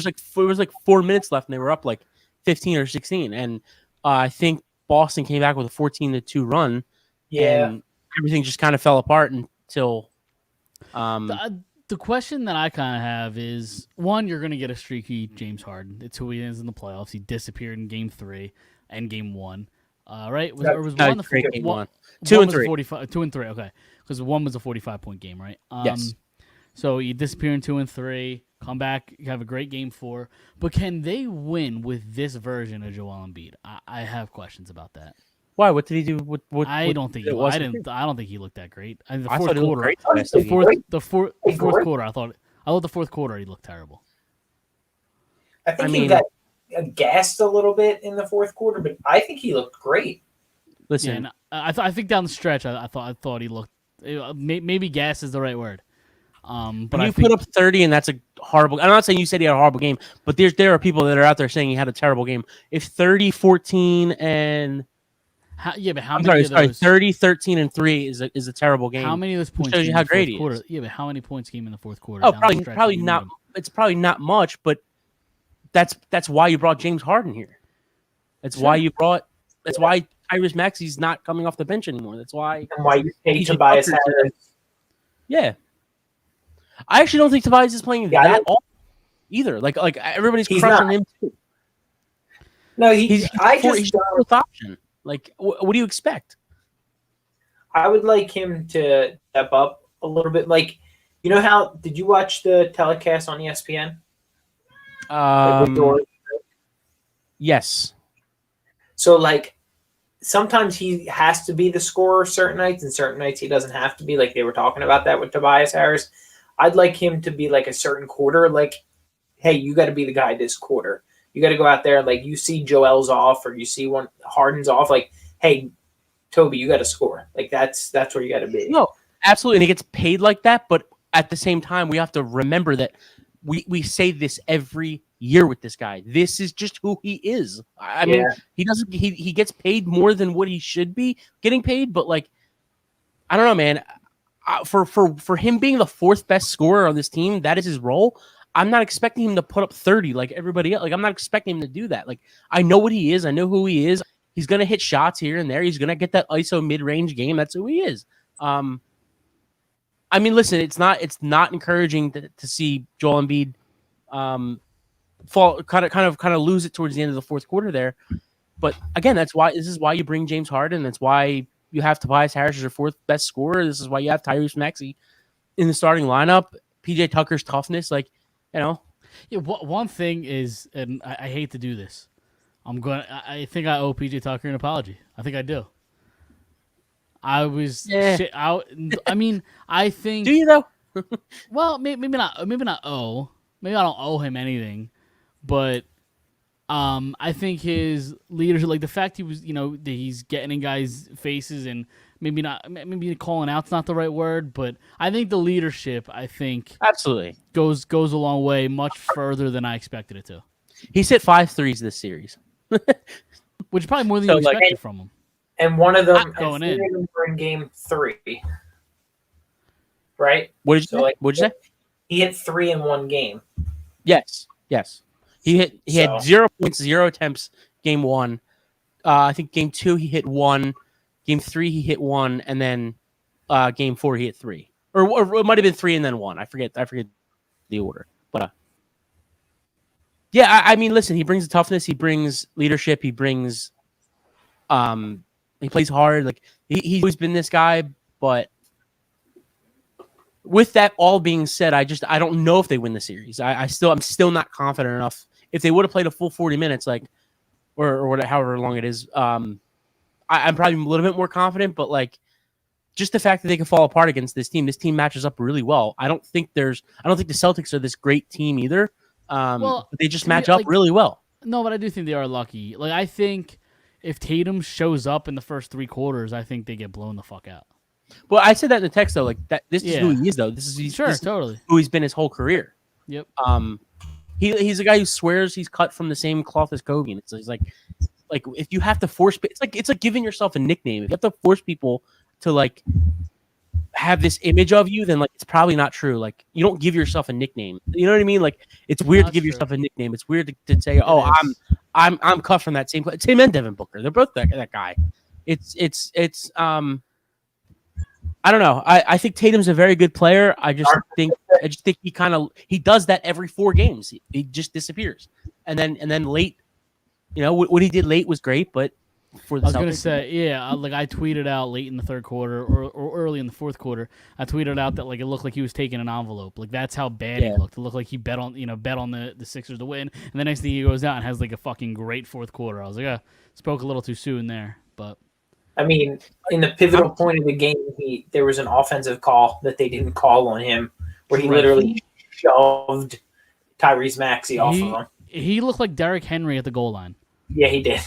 was like 4 minutes left, and they were up like 15 or 16. And I think Boston came back with a 14-2 run. Yeah, And everything just kind of fell apart until. The question that I kind of have is, one, you're going to get a streaky James Harden. It's who he is in the playoffs. He disappeared in Game 3 and Game 1. Right? Was one the great four- game one- one. 2 one and was a 3. 45, 2 and 3. Okay, because one was a 45-point game, right? Yes. So you disappear in 2 and 3, come back, you have a great Game 4. But can they win with this version of Joel Embiid? I have questions about that. Why? What did he do? I don't think it I wasn't didn't. I don't think he looked that great. The I fourth thought he looked quarter. great the last The two fourth. games. The fourth quarter. I thought the fourth quarter he looked terrible. I think I he mean- got gassed a little bit in the fourth quarter, but I think he looked great. Listen, Yeah, and I think down the stretch, I thought he looked. Maybe gas is the right word. But when I you think, put up 30 and that's a horrible. I'm not saying you said he had a horrible game, but there are people that are out there saying he had a terrible game. If 30, 14, and but how I'm many sorry, of those? 30, 13, and 3 is a terrible game. How many of those points? shows you came how in the great fourth he quarter? is. Yeah, but how many points came in the fourth quarter? Oh, down the stretch probably when you not. need 'em? It's probably not much, but that's why you brought James Harden here. That's why you brought. That's why Tyrese Maxey's not coming off the bench anymore. That's why. And why you paid PJ Tobias Tucker to- Harris? Yeah, I actually don't think Tobias is playing Yeah, I that don't- all either. Like everybody's He's crushing not. him too. No, He's he's the fourth option. Like, what do you expect? I would like him to step up a little bit. Like, you know how? Did you watch the telecast on ESPN? Like, with Jordan? Yes. So, like, sometimes he has to be the scorer certain nights, and certain nights he doesn't have to be. Like they were talking about that with Tobias Harris. I'd like him to be like a certain quarter. Like, hey, you got to be the guy this quarter. You got to go out there. Like, you see Joel's off, or you see one Harden's off. Like, hey, Toby, you got to score. Like, that's where you got to be. No, absolutely. And he gets paid like that, but at the same time, we have to remember that we say this every year with this guy. This is just who he is. I mean, he gets paid more than what he should be getting paid, but like, I don't know, man. For him being the fourth best scorer on this team, that is his role. I'm not expecting him to put up 30 like everybody else. Like, I'm not expecting him to do that. Like, I know what he is. I know who he is. He's gonna hit shots here and there. He's gonna get that ISO mid-range game. That's who he is. I mean, listen, it's not encouraging to see Joel Embiid fall kind of lose it towards the end of the fourth quarter there. But again, this is why you bring James Harden. That's why you have Tobias Harris as your fourth best scorer. This is why you have Tyrese Maxey in the starting lineup. PJ Tucker's toughness, like, you know. Yeah, one thing is, and I hate to do this, I think I owe PJ Tucker an apology. I think I do. I was shit out. I mean, I think. Do you though? Well, maybe not. Maybe not owe. Maybe I don't owe him anything, but I think his leadership, like the fact that he's getting in guys' faces and maybe calling out's not the right word, but I think the leadership, Absolutely goes a long way, much further than I expected it to. He's hit 5 threes this series, which is probably more than So, you like, expected from him. And one of them Going and three of them were in game 3. Right? What did you So, say? like, What'd you say? He hit 3 in one game. Yes. He had 0 points, 0 attempts. Game 1, I think game 2 he hit 1. Game 3 he hit 1, and then game 4 he hit 3, or it might have been 3 and then 1. I forget the order. But Yeah, I mean, listen, he brings the toughness, he brings leadership, he brings, he plays hard. Like he's always been this guy, but with that all being said, I don't know if they win the series. I'm still not confident enough. If they would have played a full 40 minutes, like or whatever, however long it is, I'm probably a little bit more confident. But like, just the fact that they can fall apart against this team matches up really well. I don't think the Celtics are this great team either. Well, but they just match up really well. No, but I do think they are lucky. Like, I think if Tatum shows up in the first 3 quarters, I think they get blown the fuck out. Well, I said that in the text though. Like that, this is who he is though. This is Totally who he's been his whole career. Yep. He's a guy who swears he's cut from the same cloth as Kobe. And it's like if you have to force, it's like giving yourself a nickname. If you have to force people to like have this image of you, then like it's probably not true. Like you don't give yourself a nickname. You know what I mean? Like it's weird to give yourself a nickname. It's weird to say, "Oh, I'm cut from that same Tim and Devin Booker. They're both that guy." It's I don't know. I think Tatum's a very good player. I just think he does that every 4 games. He just disappears, and then late, what he did late was great, but. I was going to say, like I tweeted out late in the 3rd quarter or early in the 4th quarter. I tweeted out that like it looked like he was taking an envelope. Like that's how bad he looked. It looked like he bet on the Sixers to win. And the next thing he goes out and has like a fucking great 4th quarter. I was like, spoke a little too soon there, but I mean, in the pivotal point of the game, there was an offensive call that they didn't call on him, where he literally shoved Tyrese Maxey off of him. He looked like Derrick Henry at the goal line. Yeah, he did.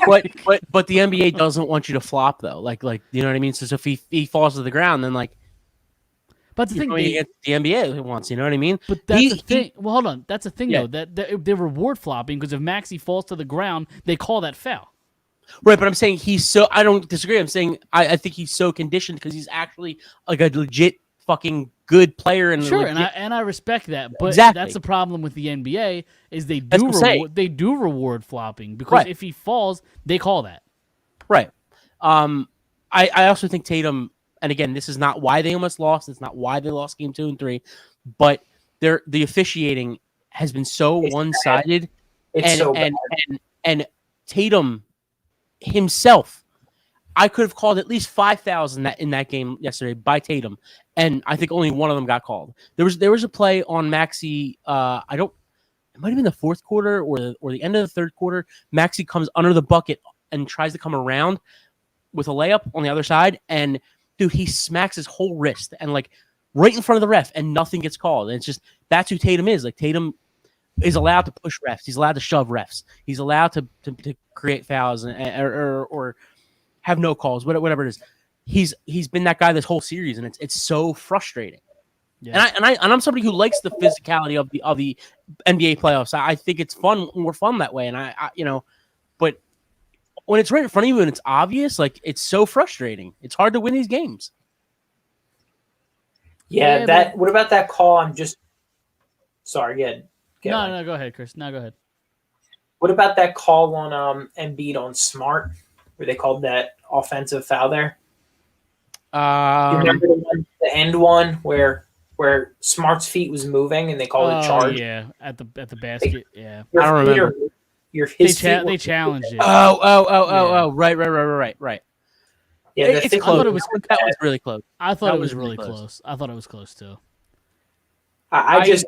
but the NBA doesn't want you to flop though. Like you know what I mean? So if he falls to the ground, then like but the thing the NBA wants, you know what I mean? But that's the thing. Well, hold on. That's the thing though. That they reward flopping because if Maxey falls to the ground, they call that foul. Right, but I'm saying I don't disagree. I'm saying I think he's so conditioned because he's actually like a legit fucking good player. And sure, and I respect that. But that's the problem with the NBA is they do reward flopping because if he falls, they call that. Right. I also think Tatum, and again, this is not why they almost lost. It's not why they lost game 2 and 3, but the officiating has been so one-sided. It's so bad. And Tatum himself, I could have called at least 5,000 in that game yesterday by Tatum, and I think only one of them got called. There was a play on Maxey. It might have been the 4th quarter or the end of the 3rd quarter. Maxey comes under the bucket and tries to come around with a layup on the other side, and dude, he smacks his whole wrist and like right in front of the ref, and nothing gets called. And it's just that's who Tatum is. Like Tatum is allowed to push refs. He's allowed to shove refs. He's allowed to create fouls or have no calls, whatever it is. He's been that guy this whole series, and it's so frustrating. Yeah. And I'm somebody who likes the physicality of the NBA playoffs. I think it's more fun that way. And I but when it's right in front of you and it's obvious, like it's so frustrating. It's hard to win these games. Yeah, what about that call? I'm just sorry. No, go ahead, Chris. No, go ahead. What about that call on Embiid on Smart, where they called that offensive foul there? You remember the end one where Smart's feet was moving and they called it charge? Yeah, at the basket. Yeah, I don't remember. They challenged it. Oh, right. Yeah, it's close. That was really close. I thought it was really close. I thought it was close too. I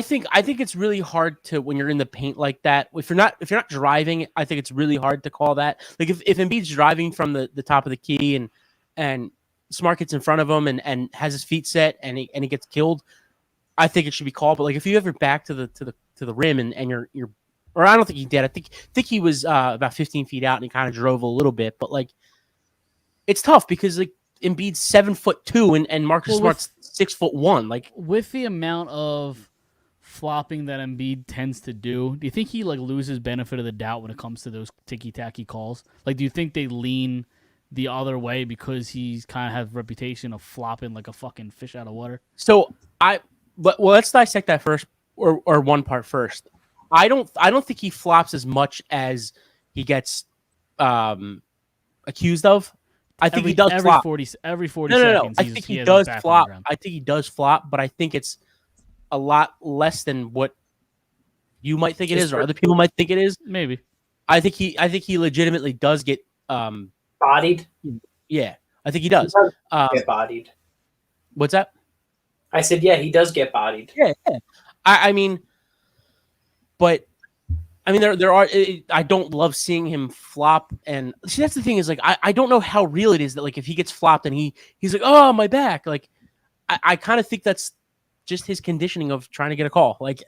think it's really hard to when you're in the paint like that. If you're not driving, I think it's really hard to call that. Like if Embiid's driving from the top of the key and Smart gets in front of him and has his feet set and he gets killed, I think it should be called. But like if you have your back to the rim and you're or I don't think he did. I think he was about 15 feet out and he kind of drove a little bit. But like it's tough because like Embiid's 7'2" and Marcus Smart's 6'1". Like with the amount of flopping that Embiid tends to do you think he like loses benefit of the doubt when it comes to those ticky-tacky calls? Like, do you think they lean the other way because he's kind of have a reputation of flopping like a fucking fish out of water? So let's dissect that first or one part first. I don't think he flops as much as he gets accused of. I think he does flop. Every 40 no. seconds. I think he does flop. I think he does flop, but I think it's a lot less than what you might think it is, or other people might think it is. Maybe. I think he legitimately does get bodied. Yeah, I think he does. Get bodied. What's that? I said, yeah, he does get bodied. Yeah. I mean, but I mean, there are. I don't love seeing him flop, and see that's the thing is like I don't know how real it is that like if he gets flopped and he's like, oh, my back, like I kind of think that's just his conditioning of trying to get a call. Like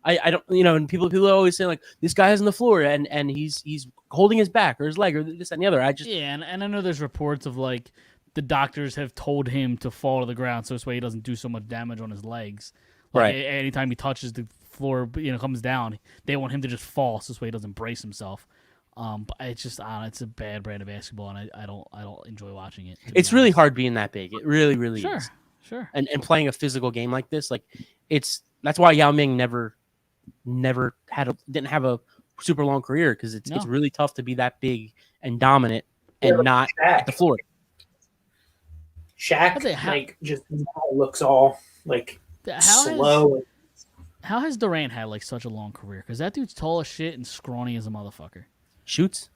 I don't, and people always say like this guy is on the floor and he's holding his back or his leg or this and the other. And I know there's reports of like the doctors have told him to fall to the ground so this way he doesn't do so much damage on his legs. Like, right. Anytime he touches the floor, comes down, they want him to just fall so this way he doesn't brace himself. But it's just it's a bad brand of basketball, and I don't enjoy watching it. It's really hard being that big. It really, really is. Sure. And playing a physical game like this, like that's why Yao Ming never didn't have a super long career because it's really tough to be that big and dominant and not at the floor. Shaq just looks all like slow. How has Durant had like such a long career? Because that dude's tall as shit and scrawny as a motherfucker. Shoots.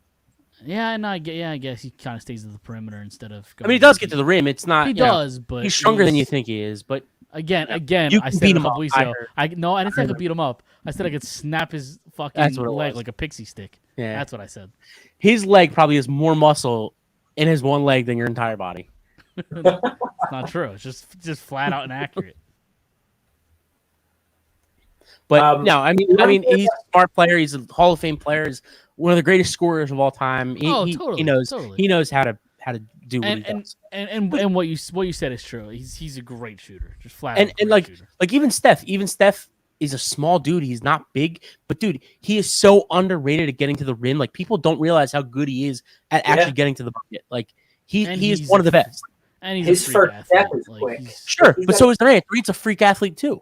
Yeah, and I guess he kind of stays at the perimeter instead of. I mean, he does get to the rim. It's not. He does, but he's stronger than you think he is. But again, you I can said beat a him couple up. weeks ago. I didn't say I could beat him up. I said I could snap his fucking leg like a pixie stick. Yeah, that's what I said. His leg probably has more muscle in his one leg than your entire body. It's not true. It's just flat out inaccurate. But no, I mean, he's a smart player. He's a Hall of Fame player. He's one of the greatest scorers of all time. Totally. He knows how to do what he does. And what you said is true. He's a great shooter, just flat. And like even Steph is a small dude. He's not big, but dude, he is so underrated at getting to the rim. Like people don't realize how good he is at actually getting to the bucket. Like he is one of the best. And he's his a freak first athlete. step is like, quick. Sure, but so is Durant. Durant's a freak athlete too.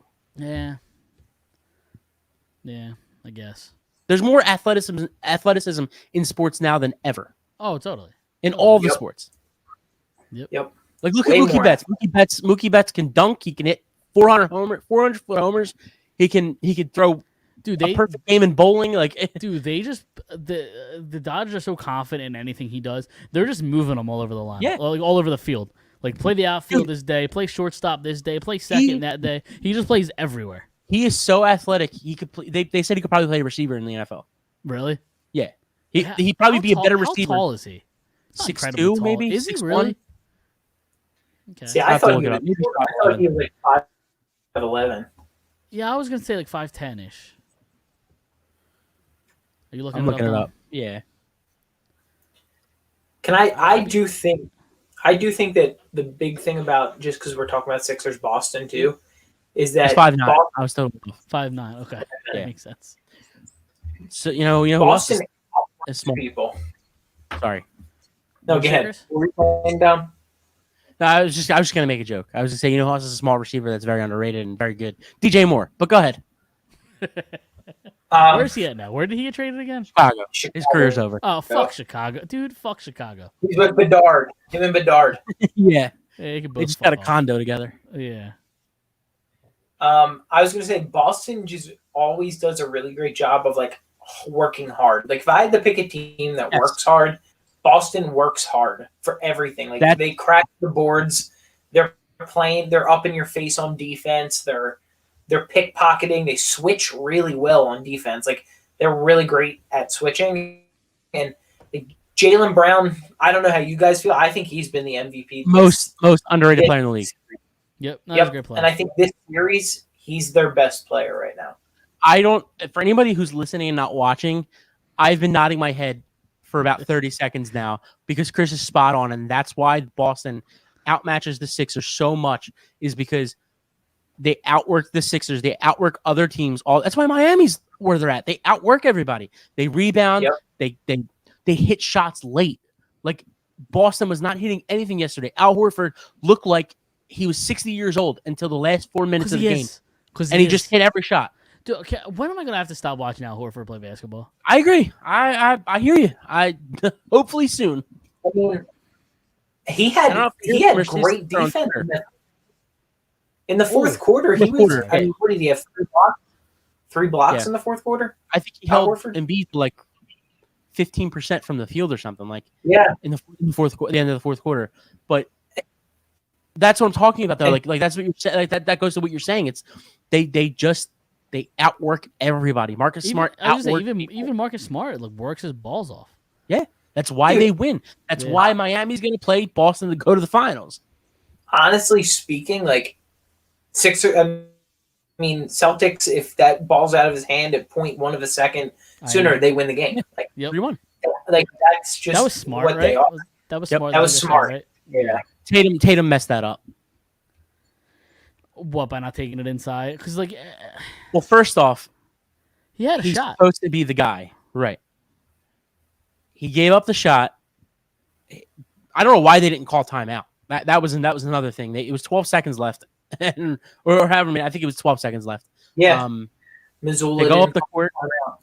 Yeah, I guess. There's more athleticism in sports now than ever. Oh, totally. In all the sports. Yep. Like look at Mookie Betts. Mookie Betts can dunk. He can hit 400-foot homers. He can throw a perfect game in bowling. Like they just the Dodgers are so confident in anything he does. They're just moving him all over the line. Yeah. Like all over the field. Like play the outfield this day, play shortstop this day, play second that day. He just plays everywhere. He is so athletic. He could play. They said he could probably play receiver in the NFL. Really? Yeah. He'd probably be a better receiver. How tall is he? 6'2", maybe. Is he really? Okay. See, I thought he was like 5'11". Yeah, I was gonna say like 5'10" Are you looking? I'm looking it up. Yeah. I do think that the big thing about, just because we're talking about Sixers Boston too, is that 5'9". I was told 5'9". Okay, that makes sense. So you know Boston is small people. Sorry. No, go ahead. Were we going down? No, I was just gonna make a joke. I was gonna say, who else is a small receiver that's very underrated and very good? DJ Moore. But go ahead. Where's he at now? Where did he get traded again? Chicago. His career's over. Oh, fuck Chicago. Dude, fuck Chicago. He's with Bedard. Him and Bedard. Yeah. They just got a condo together. Yeah. I was going to say Boston just always does a really great job of like working hard. Like if I had to pick a team that works hard, Boston works hard for everything. Like they crack the boards. They're up in your face on defense. They're pickpocketing. They switch really well on defense. Like they're really great at switching. And Jaylen Brown, I don't know how you guys feel. I think he's been the MVP. Most underrated player in the league. Yep. He's a great player. And I think this series, he's their best player right now. For anybody who's listening and not watching, I've been nodding my head for about 30 seconds now because Chris is spot on. And that's why Boston outmatches the Sixers so much, is because they outwork the Sixers. They outwork other teams. That's why Miami's where they're at. They outwork everybody. They rebound. Yep. They hit shots late. Like Boston was not hitting anything yesterday. Al Horford looked like he was 60 years old until the last 4 minutes of the game. And he just hit every shot. Dude, okay, when am I going to have to stop watching Al Horford play basketball? I agree. I hear you. Hopefully soon. I mean, he had great defense In the fourth quarter, he was. I mean, what did he have? 3 blocks in the fourth quarter. I think he held Embiid like 15% from the field or something. Like in the fourth quarter, the end of the fourth quarter. But that's what I'm talking about, though. Like that's what you're saying. Like that goes to what you're saying. It's they outwork everybody. Marcus Smart outworks even Marcus Smart like works his balls off. Yeah, that's why they win. That's why Miami's going to play Boston to go to the finals. Honestly speaking, like Celtics, if that ball's out of his hand at 0.1 of a second sooner, they win the game. Like 3-1. Like that's just that was smart, what right? they are. That was smart. That was smart. Right? Yeah. Tatum messed that up. What, by not taking it inside? Because well, first off, he had a he's shot. Supposed to be the guy, right? He gave up the shot. I don't know why they didn't call timeout. That was another thing. It was 12 seconds left, or however many. I think it was 12 seconds left. Yeah. Missoula they go up the court.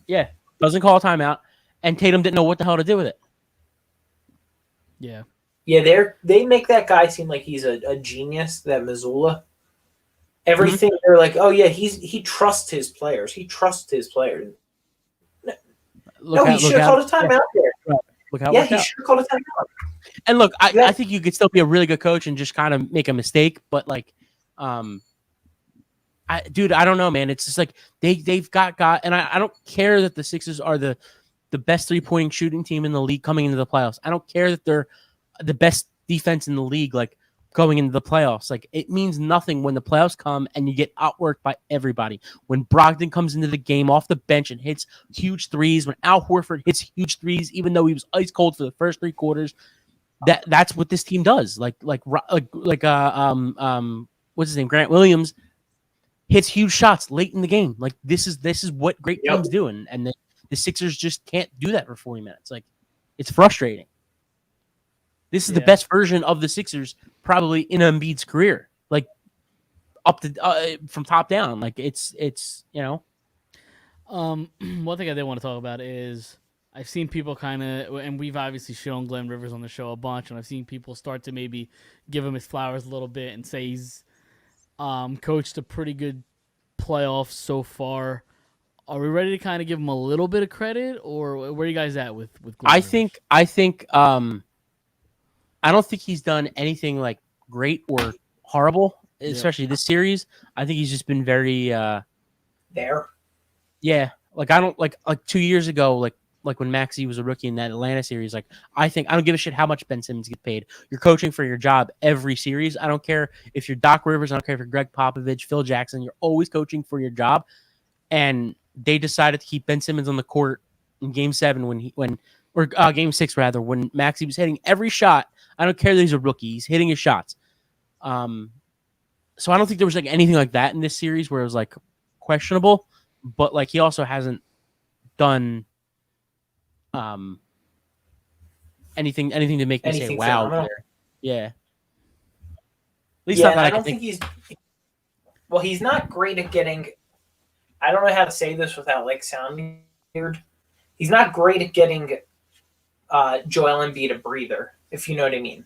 Yeah, doesn't call a timeout, and Tatum didn't know what the hell to do with it. Yeah. Yeah, they make that guy seem like he's a genius. That Missoula. Everything they're like, oh yeah, he trusts his players. He trusts his players. He should have called a timeout there. Right. Look how he should have called a timeout. And look, I think you could still be a really good coach and just kind of make a mistake, but like, I don't know, man. It's just like they've got, and I don't care that the Sixers are the best 3-point shooting team in the league coming into the playoffs. I don't care that they're the best defense in the league, like going into the playoffs. Like, it means nothing when the playoffs come and you get outworked by everybody. When Brogdon comes into the game off the bench and hits huge threes, when Al Horford hits huge threes, even though he was ice cold for the first 3 quarters, that's what this team does. What's his name? Grant Williams hits huge shots late in the game. Like, this is what great teams do, and the Sixers just can't do that for 40 minutes. Like, it's frustrating. This is the best version of the Sixers probably in Embiid's career, like up to from top down. Like it's One thing I did want to talk about is I've seen people kind of, and we've obviously shown Glenn Rivers on the show a bunch, and I've seen people start to maybe give him his flowers a little bit and say he's coached a pretty good playoff so far. Are we ready to kind of give him a little bit of credit, or where are you guys at with Glenn Rivers? I think I don't think he's done anything like great or horrible, especially this series. I think he's just been very there. Yeah, like I don't like 2 years ago, like when Maxey was a rookie in that Atlanta series. Like, I don't give a shit how much Ben Simmons gets paid. You're coaching for your job every series. I don't care if you're Doc Rivers. I don't care if you're Greg Popovich, Phil Jackson. You're always coaching for your job. And they decided to keep Ben Simmons on the court in Game 7 Game 6 rather, when Maxey was hitting every shot. I don't care that he's a rookie. He's hitting his shots. So I don't think there was like anything like that in this series where it was like questionable, but like he also hasn't done anything to make me say wow there. Yeah. At least not that I don't think he's he's not great at getting, I don't know how to say this without like sounding weird. He's not great at getting Joel Embiid a breather, if you know what I mean.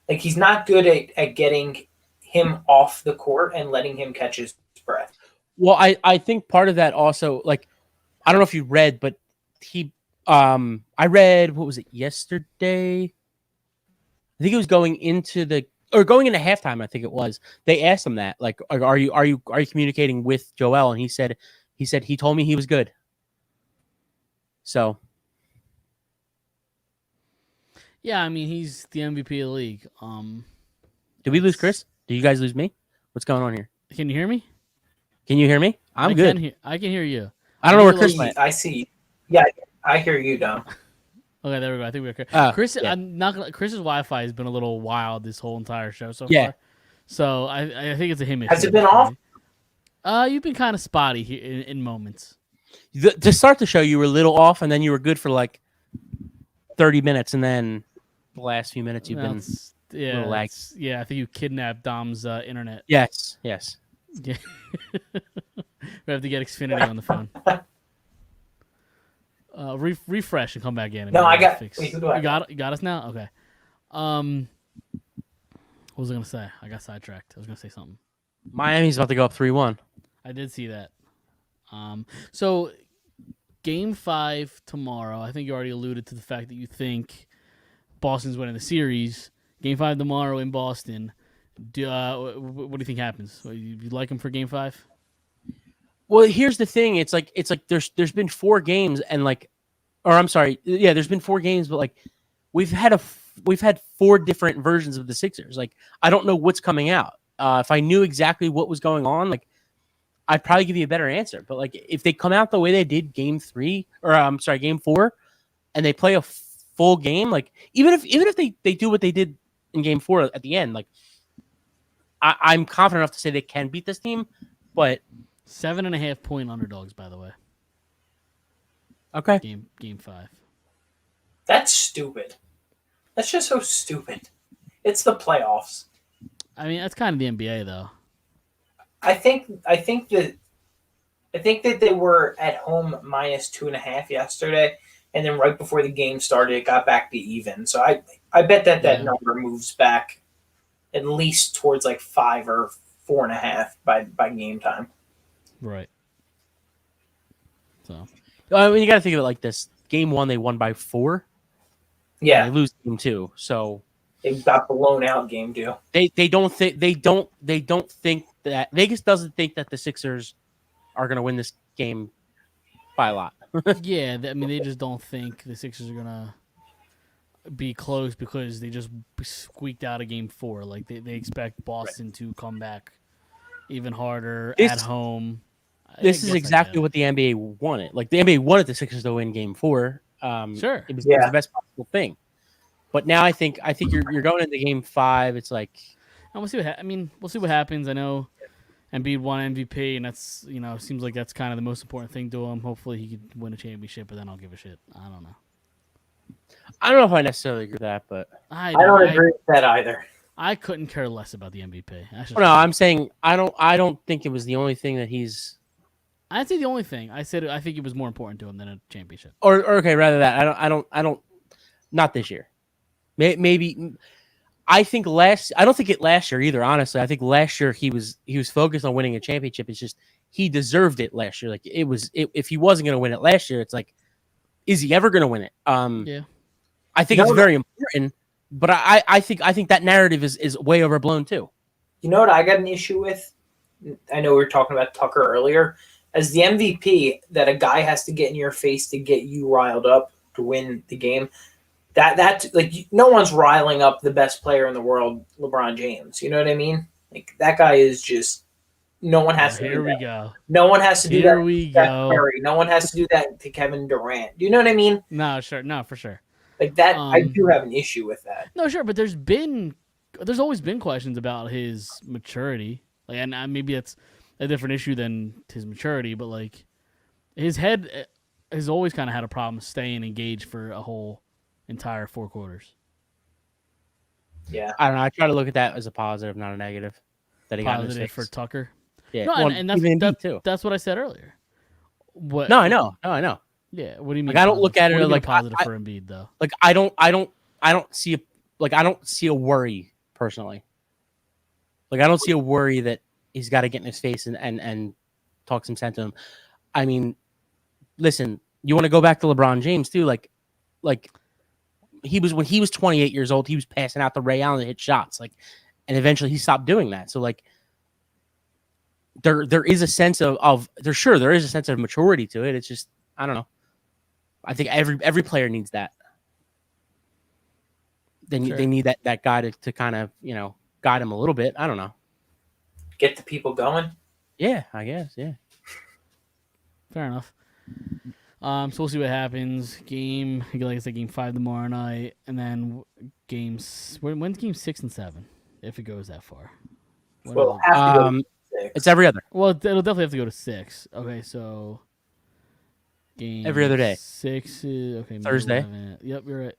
Like, he's not good at getting him off the court and letting him catch his breath. Well, I think part of that also, like, I don't know if you read, but I read, what was it, yesterday? I think it was going into halftime, I think it was. They asked him that, like, are you communicating with Joel? And he said he told me he was good. So yeah, I mean, he's the MVP of the league. Did we lose Chris? Did you guys lose me? What's going on here? Can you hear me? Can you hear me? I'm good. I can hear you. I don't know where Chris went. I see. Yeah, I hear you, Dom. Okay, there we go. I think we're okay. Chris, yeah. I'm not gonna. Chris's Wi-Fi has been a little wild this whole entire show so far. So I think it's a him issue. Has it been off? You've been kind of spotty here in moments. To start the show, you were a little off, and then you were good for like 30 minutes, and then the last few minutes you've been a little lag. Yeah, I think you kidnapped Dom's internet. Yes. Yeah. We have to get Xfinity on the phone. Refresh and come back in. No, I got. Wait, who do I got? You got us now. Okay. What was I gonna say? I got sidetracked. I was gonna say something. Miami's about to go up 3-1. I did see that. So Game 5 tomorrow. I think you already alluded to the fact that you think Boston's winning the series. Game 5 tomorrow in Boston. What do you think happens? You like them for Game 5? Well, here's the thing. It's like there's been 4 games and there's been 4 games, but like we've had 4 different versions of the Sixers. Like I don't know what's coming out. If I knew exactly what was going on, like I'd probably give you a better answer. But like if they come out the way they did Game 4, and they play a full game, like even if they do what they did in Game 4 at the end, like I'm confident enough to say they can beat this team. But 7.5 point underdogs, by the way. Okay. Game 5. That's stupid. That's just so stupid. It's the playoffs. I mean, that's kind of the NBA, though. I think that they were at home -2.5 yesterday, and then right before the game started, it got back to even. So I bet that number moves back at least towards like 5 or 4.5 by game time. Right. So I mean, you got to think of it like this: Game 1, they won by 4. Yeah, They lose Game 2, so they got blown out game 2. they don't think that Vegas doesn't think that the Sixers are going to win this game by a lot. yeah, I mean, they just don't think the Sixers are gonna be close because they just squeaked out of Game 4. Like they expect Boston to come back even harder at home. This is exactly what the NBA wanted. Like the NBA wanted the Sixers to win Game 4. Sure, it was the best possible thing. But now I think you're going into Game 5. It's like, and we'll see we'll see what happens. I know Embiid won MVP, and that's seems like that's kind of the most important thing to him. Hopefully, he could win a championship, but then I'll give a shit. I don't know. I don't know if I necessarily agree with that, but I don't agree with that either. I couldn't care less about the MVP. I'm saying I don't think it was the only thing that he's. I'd say the only thing I said. I think it was more important to him than a championship. Or okay, rather that I don't. Not this year. Maybe. I don't think it last year either. Honestly, I think last year he was focused on winning a championship. It's just he deserved it last year. Like if he wasn't going to win it last year, it's like, is he ever going to win it? Yeah. I think it's very important, but I think that narrative is way overblown too. You know what I got an issue with? I know we were talking about Tucker earlier. As the MVP, that a guy has to get in your face to get you riled up to win the game. That's like no one's riling up the best player in the world, LeBron James. You know what I mean? Like that guy is just no one has to. Here we go. No one has to do that. Here we go. Curry. No one has to do that to Kevin Durant. Do you know what I mean? No, sure, no, for sure. Like that, I do have an issue with that. No, sure, but there's always been questions about his maturity. Like, and maybe it's a different issue than his maturity, but like his head has always kind of had a problem staying engaged for a whole entire 4 quarters. Yeah, I don't know. I try to look at that as a positive, not a negative. That he positive got for Tucker. Yeah, no, and that's what I said earlier. What? No, I know. Yeah, what do you mean? Like, I don't look at it like positive for Embiid though. Like I don't see a worry personally. Like I don't see a worry that he's got to get in his face and talk some sense to him. I mean, listen, you want to go back to LeBron James too? Like when he was 28 years old, he was passing out to Ray Allen to hit shots. Like, and eventually he stopped doing that. So like, there is a sense of maturity to it. It's just, I don't know. I think every player needs that. They need that guy to kind of, guide him a little bit. I don't know. Get the people going. Yeah, I guess. Yeah. Fair enough. So we'll see what happens. Like I said, Game 5 tomorrow night, and then when's Game 6 and 7, if it goes that far? Well, it's every other. Well, it'll definitely have to go to 6. Okay, so Game every other day. 6 is Thursday. 11. Yep, you're right.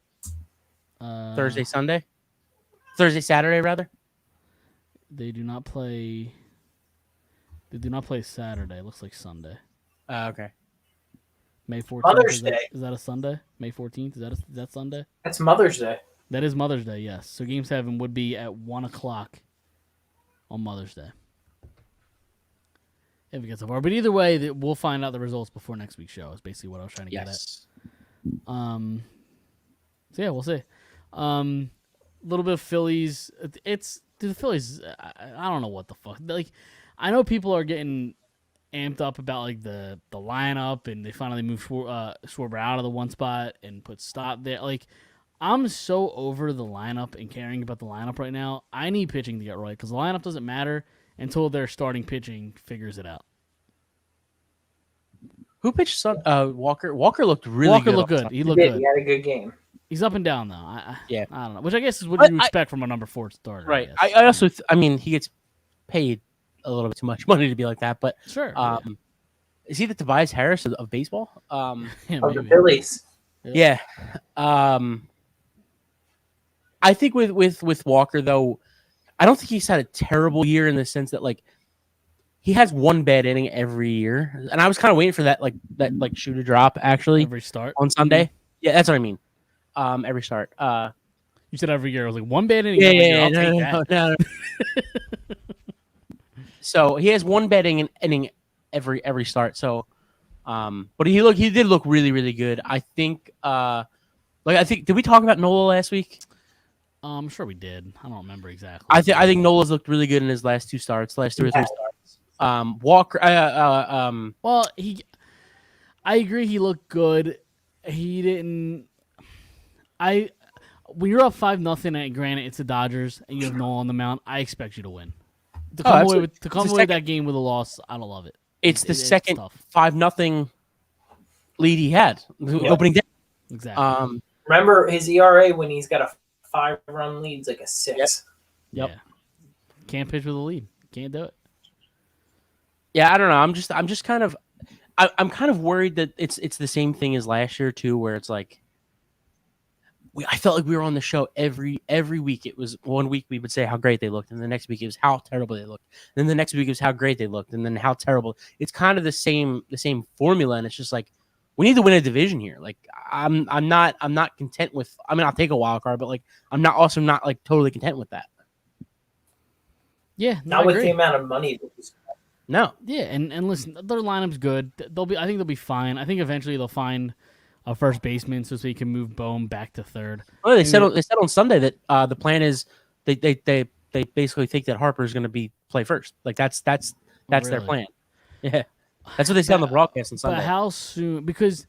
Thursday, Saturday, rather. They do not play Saturday. It looks like Sunday. Okay. May 14th. Mother's Day. Is that a Sunday? May 14th. Is that Sunday? That's Mother's Day. That is Mother's Day. Yes. So Game 7 would be at 1:00 on Mother's Day. if it gets so far. But either way, we'll find out the results before next week's show. Is basically what I was trying to get at. So yeah, we'll see. A little bit of Phillies. The Phillies. I don't know what the fuck. Like, I know people are getting amped up about like the lineup, and they finally moved Schwarber out of the one spot and put Stott there. Like, I'm so over the lineup and caring about the lineup right now. I need pitching to get right because the lineup doesn't matter until their starting pitching figures it out. Who pitched Walker? Walker looked really Walker good. looked good. He looked He good. had a good game. He's up and down though. Yeah. I don't know, which I guess is what you expect from a number 4 starter. Right. I guess. I also, I mean, he gets paid a little bit too much money to be like that, but sure. is he the Tobias Harris of baseball? Yeah, Of the maybe. Phillies. Yeah. I think with Walker though, I don't think he's had a terrible year in the sense that like he has one bad inning every year, and I was kind of waiting for that shoe to drop actually Every start on Sunday. Yeah, that's what I mean. Every start. You said every year. I was like, one bad inning. Yeah, every year. yeah, I'll take that. no. So he has one bad inning every start. So, but he did look really really good. I think. Did we talk about Nola last week? I'm sure we did. I don't remember exactly. I think Nola's looked really good in his last 2 starts, last 2 or 3 starts. Walker. Well, I agree. He looked good. He didn't. When you're up 5-0, and granted it's the Dodgers and you have Nola on the mound, I expect you to win. To come away with that game with a loss, I don't love it. It's the second 5-0 lead he had opening day. Exactly. Remember his ERA when he's got a 5-run lead, like a 6. Yep. Yeah. Can't pitch with a lead. Can't do it. Yeah, I don't know. I'm just kind of I'm kind of worried that it's the same thing as last year too, where it's like I felt like we were on the show every week. It was one week we would say how great they looked, and the next week it was how terrible they looked. And then the next week it was how great they looked, and then how terrible. It's kind of the same formula, and it's just like we need to win a division here. Like I'm not content with. I mean, I'll take a wild card, but like I'm not like totally content with that. Yeah, Not with the amount of money that he's got. No. Yeah, and listen, their lineup's good. I think they'll be fine. I think eventually they'll find a first baseman so they can move Bohm back to third. Oh, they said on Sunday that the plan is they basically think that Harper is going to play first. Like that's their plan. Yeah, that's what they said on the broadcast on Sunday. But how soon? Because,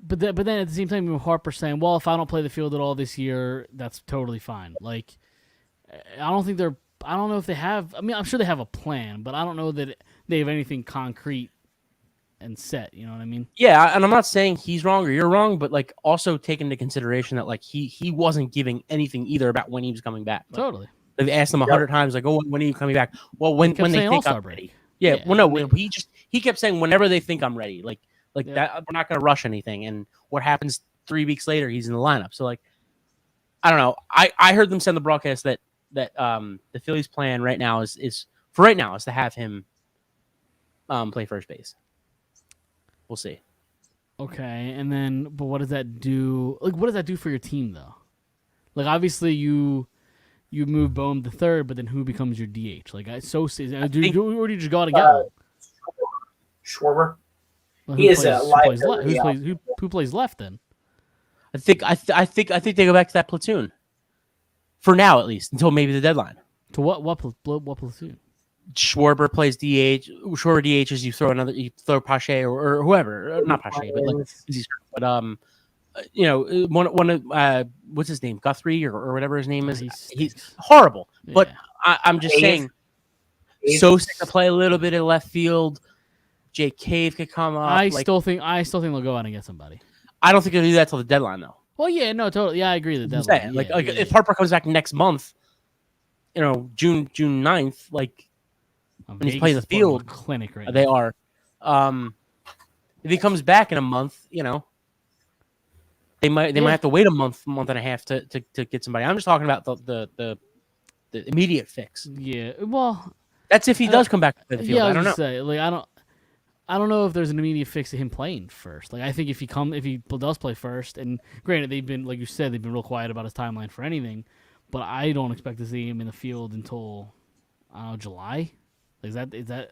but then at the same time, Harper saying, "Well, if I don't play the field at all this year, that's totally fine." Like, I don't know if they have. I mean, I'm sure they have a plan, but I don't know that they have anything concrete and set. You know what I mean? Yeah, and I'm not saying he's wrong or you're wrong, but like also take into consideration that like he wasn't giving anything either about when he was coming back. Like, Totally. they've asked him 100 times, like, "Oh, when are you coming back?" Well, when they think All-Star I'm break. ready. Yeah, Yeah, well, no, I mean, he kept saying whenever they think I'm ready. Like Yeah. that, we're not going to rush anything. And what happens 3 weeks later? He's in the lineup. So like, I don't know. I heard them send the broadcast that the Phillies' plan right now is to have him play first base. We'll see. Okay, and then, but what does that do? Like, what does that do for your team, though? Like, obviously, you move Bohm to third, but then who becomes your DH? Like, or do you just go out and get one? Schwarber. Well, He is a liability. Who plays left then? I think they go back to that platoon for now, at least until maybe the deadline. To what platoon? Schwarber plays DH. Schwarber DH is you throw Pache or whoever, not Pache, but like one of what's his name, Guthrie or whatever his name is. He's horrible, Yeah. but I'm just saying. Sosa to play a little bit in left field. Jake Cave could come up. I still think they'll go out and get somebody. I don't think they'll do that till the deadline though. Well, yeah, no, totally. Yeah, I agree with that. Saying, if Harper comes back next month, June 9th, like when he's playing the field, clinic right they now. are. If he comes back in a month, they might have to wait a month and a half to get somebody. I'm just talking about the immediate fix. Yeah, well, that's if he does come back to the field. Yeah, I don't know. Say, like, I don't know if there's an immediate fix to him playing first. Like, I think if he does play first, and granted they've been, like you said, they've been real quiet about his timeline for anything, but I don't expect to see him in the field until July. Is that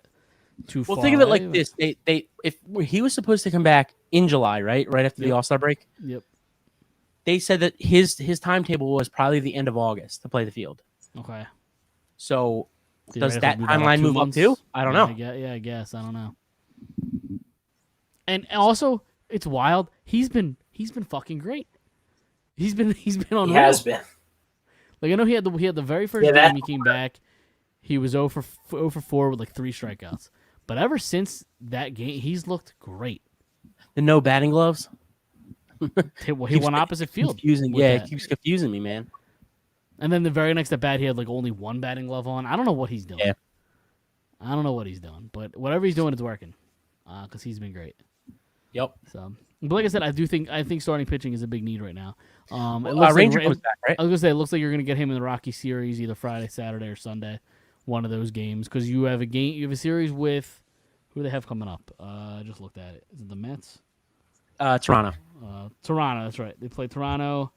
too Well, far think of it away, like this: if he was supposed to come back in July, right after the Yep. All-Star break, Yep. they said that his timetable was probably the end of August to play the field. Okay. So does Theoretically, that move that up timeline 2 move up months? too? I don't know. I guess. I don't know. And also, it's wild. He's been fucking great. He's been unreal. He has been. Like I know he had the very first game he came back. He was 0 for 4 with like 3 strikeouts. But ever since that game, he's looked great. The no batting gloves. He went opposite field. Confusing. Yeah, it keeps confusing me, man. And then the very next at bat, he had like only 1 batting glove on. I don't know what he's doing. Yeah. I don't know what he's doing, but whatever he's doing, it's working. Because he's been great. Yep. So, but like I said, I think starting pitching is a big need right now. Ranger comes back, right? I was gonna say it looks like you're gonna get him in the Rocky series either Friday, Saturday, or Sunday, one of those games because you have a series with who do they have coming up? I just looked at it. Is it the Mets? Toronto. Toronto. That's right. They play Toronto.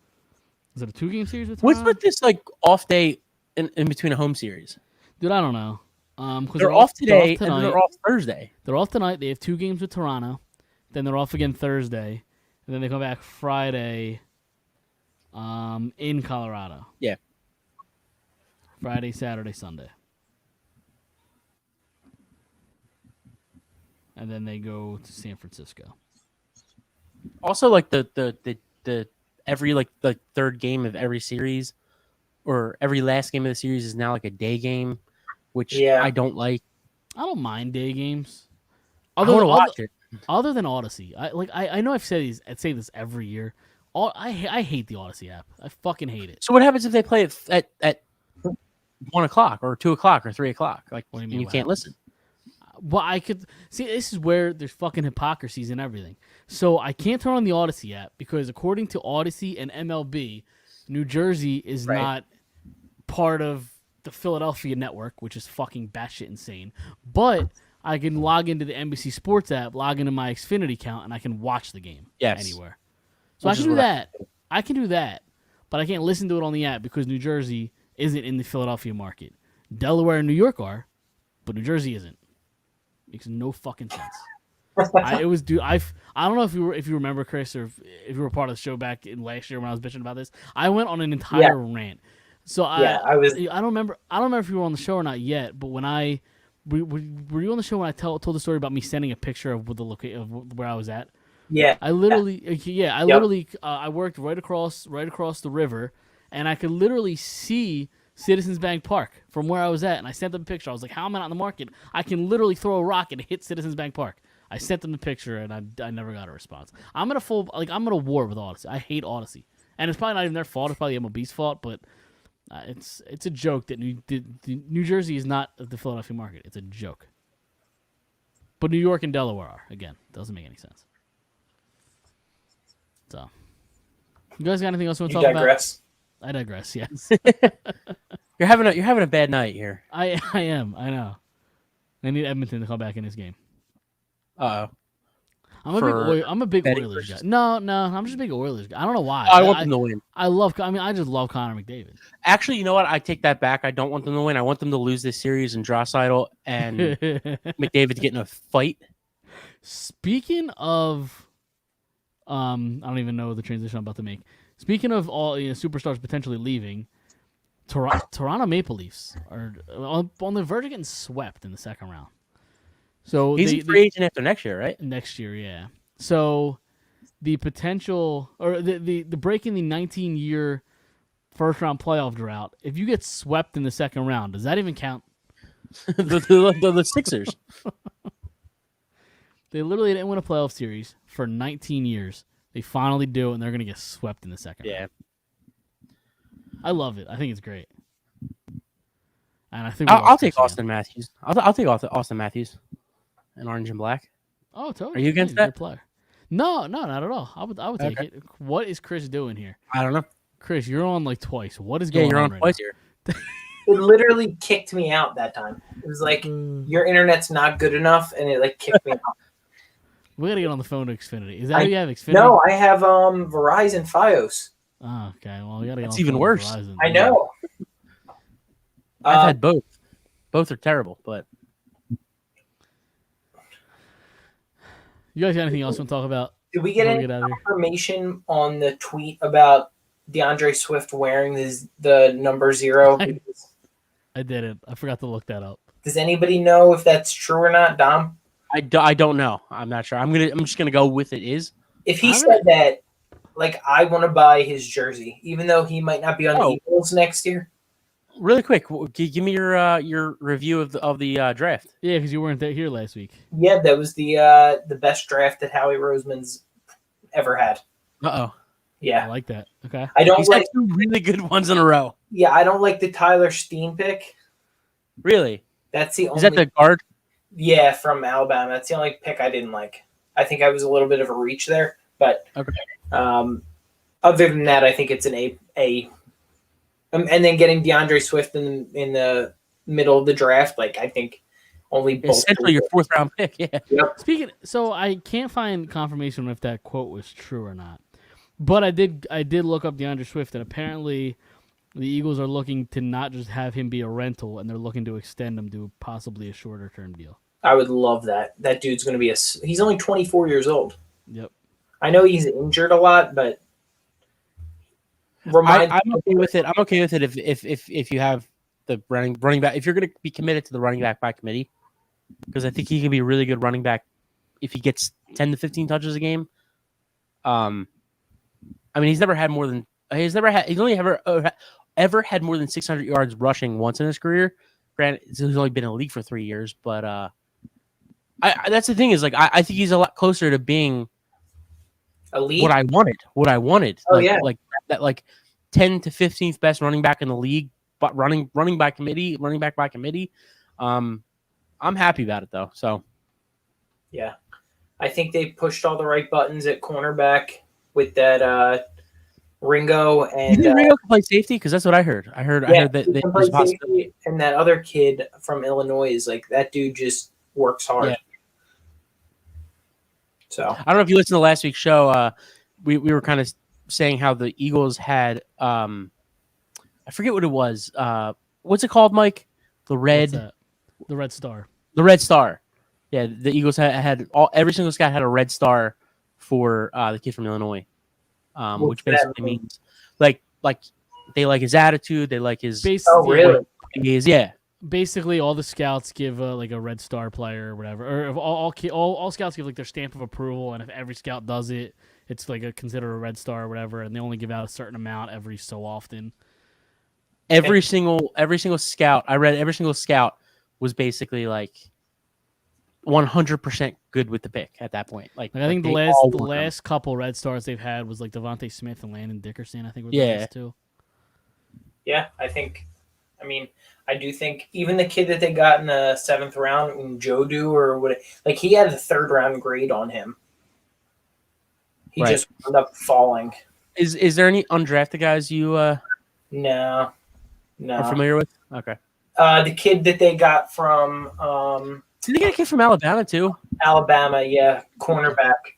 Is it a 2-game series with Toronto? What's with this like off day in between a home series? Dude, I don't know. Because They're off today and then they're off Thursday. They're off tonight. They have 2 games with Toronto. Then they're off again Thursday, and then they come back Friday. In Colorado. Yeah. Friday, Saturday, Sunday. And then they go to San Francisco. Also, like the every like the third game of every series, or every last game of the series is now like a day game, which I don't like. I don't mind day games. I want to watch it. Other than Odyssey, I know I'd say this every year. I hate the Odyssey app. I fucking hate it. So what happens if they play it at 1 o'clock or 2 o'clock or 3 o'clock? Like, what do you and mean, you what can't happens? listen. Well, I could see this is where there's fucking hypocrisies and everything. So I can't turn on the Odyssey app because according to Odyssey and MLB, New Jersey is not part of the Philadelphia network, which is fucking batshit insane. But I can log into the NBC Sports app, log into my Xfinity account, and I can watch the game anywhere. So I can do that. I can do that, but I can't listen to it on the app because New Jersey isn't in the Philadelphia market. Delaware and New York are, but New Jersey isn't. Makes no fucking sense. I don't know if you remember, Chris, or if you were part of the show back in last year when I was bitching about this. I went on an entire rant. So I don't remember if you were on the show or not yet. But when were you on the show when I told the story about me sending a picture of of where I was at? Yeah. I literally I worked right across the river, and I could literally see Citizens Bank Park from where I was at, and I sent them a picture. I was like, how am I not in the market? I can literally throw a rock and hit Citizens Bank Park. I sent them the picture, and I never got a response. I'm at a war with Odyssey. I hate Odyssey, and it's probably not even their fault. It's probably MLB's fault, but it's a joke that New Jersey is not the Philadelphia market. It's a joke. But New York and Delaware are. Again, doesn't make any sense. So, you guys got anything else you want to talk digress. about? I digress. Yes. You're having a bad night here. I am. I know. I need Edmonton to come back in this game. Uh-oh. I'm a big Oilers guy. No, I'm just a big Oilers guy. I don't know why. I want them to win. I just love Connor McDavid. Actually, you know what? I take that back. I don't want them to win. I want them to lose this series and Draisaitl and McDavid to get in a fight. Speaking of, I don't even know the transition I'm about to make. Speaking of all superstars potentially leaving, Toronto Maple Leafs are on the verge of getting swept in the second round. So he's a free agent after next year, right? Next year, yeah. So the potential or the breaking the 19-year first round playoff drought. If you get swept in the second round, does that even count? the Sixers. They literally didn't win a playoff series for 19 years. They finally do, and they're going to get swept in the second round. I love it. I think it's great. And I think I'll take Austin Matthews. I'll take Austin Matthews in orange and black. Oh, totally. Are you against that? Player. No, not at all. I would take it. What is Chris doing here? I don't know. Chris, you're on like twice. What is going on? Yeah, you're on right twice now? here. It literally kicked me out that time. It was like your internet's not good enough, and it like kicked me out. We gotta get on the phone to Xfinity. Is that how you have Xfinity? No, I have Verizon Fios. Oh, okay. Well, we gotta get That's on the even phone worse. Verizon. I know. I've had both. Both are terrible, but You guys got anything else you want to talk about? Did we get before any we get out of here? confirmation on the tweet about DeAndre Swift wearing the number 0? I didn't. I forgot to look that up. Does anybody know if that's true or not, Dom? I don't know. I'm not sure. I'm just gonna go with it is. If he said that, like, I want to buy his jersey, even though he might not be on the Eagles next year. Really quick, give me your review of the draft. Yeah, because you weren't here last week. Yeah, that was the best draft that Howie Roseman's ever had. Uh-oh. Yeah, I like that. Okay. I don't He's like had 2 really good ones in a row. Yeah, I don't like the Tyler Steen pick. Really? That's the only. Is that the guard? Yeah, from Alabama. That's the only pick I didn't like. I think I was a little bit of a reach there, but Okay. Other than that, I think it's an A. And then getting DeAndre Swift in the middle of the draft, like, I think only Essentially your 4th round pick. Yeah. Yep. So I can't find confirmation if that quote was true or not, but I did look up DeAndre Swift, and apparently the Eagles are looking to not just have him be a rental, and they're looking to extend him to possibly a shorter term deal. I would love that. That dude's going to be he's only 24 years old. Yep. I know he's injured a lot, but I'm okay with it. I'm okay with it if you have the running back. If you're going to be committed to the running back by committee, because I think he can be a really good running back if he gets 10 to 15 touches a game. I mean, he's only ever had more than 600 yards rushing once in his career. Granted, he's only been in the league for 3 years, but that's the thing is, like, I think he's a lot closer to being elite. What I wanted. Oh, like 10 to 15th best running back in the league, but running back by committee. I'm happy about it though. So yeah, I think they pushed all the right buttons at cornerback with that Ringo and you think Ringo can play safety? Because that's what I heard. I heard that he can play safety, and that other kid from Illinois is like, that dude just works hard. Yeah. So I don't know if you listened to last week's show. We were kind of saying how the Eagles had I forget what it was. What's it called, Mike? The Red Star. The Red Star. Yeah, the Eagles had every single scout had a red star for the kid from Illinois, which basically means like they like his attitude, they like his. Oh, really? Yeah. Basically, all the scouts give like a red star player or whatever, or if all scouts give like their stamp of approval, and if every scout does it, it's like considered a red star or whatever, and they only give out a certain amount every so often. Every single scout I read, every single scout was basically like 100% good with the pick at that point. Like I think the last couple red stars they've had was like Devontae Smith and Landon Dickerson. I think were the last two. Yeah, I do think even the kid that they got in the 7th round, Jodu or what, like, he had a 3rd round grade on him. He just wound up falling. Is there any undrafted guys you No. are familiar with? Okay. The kid that they got from Did they get a kid from Alabama too? Alabama, yeah, cornerback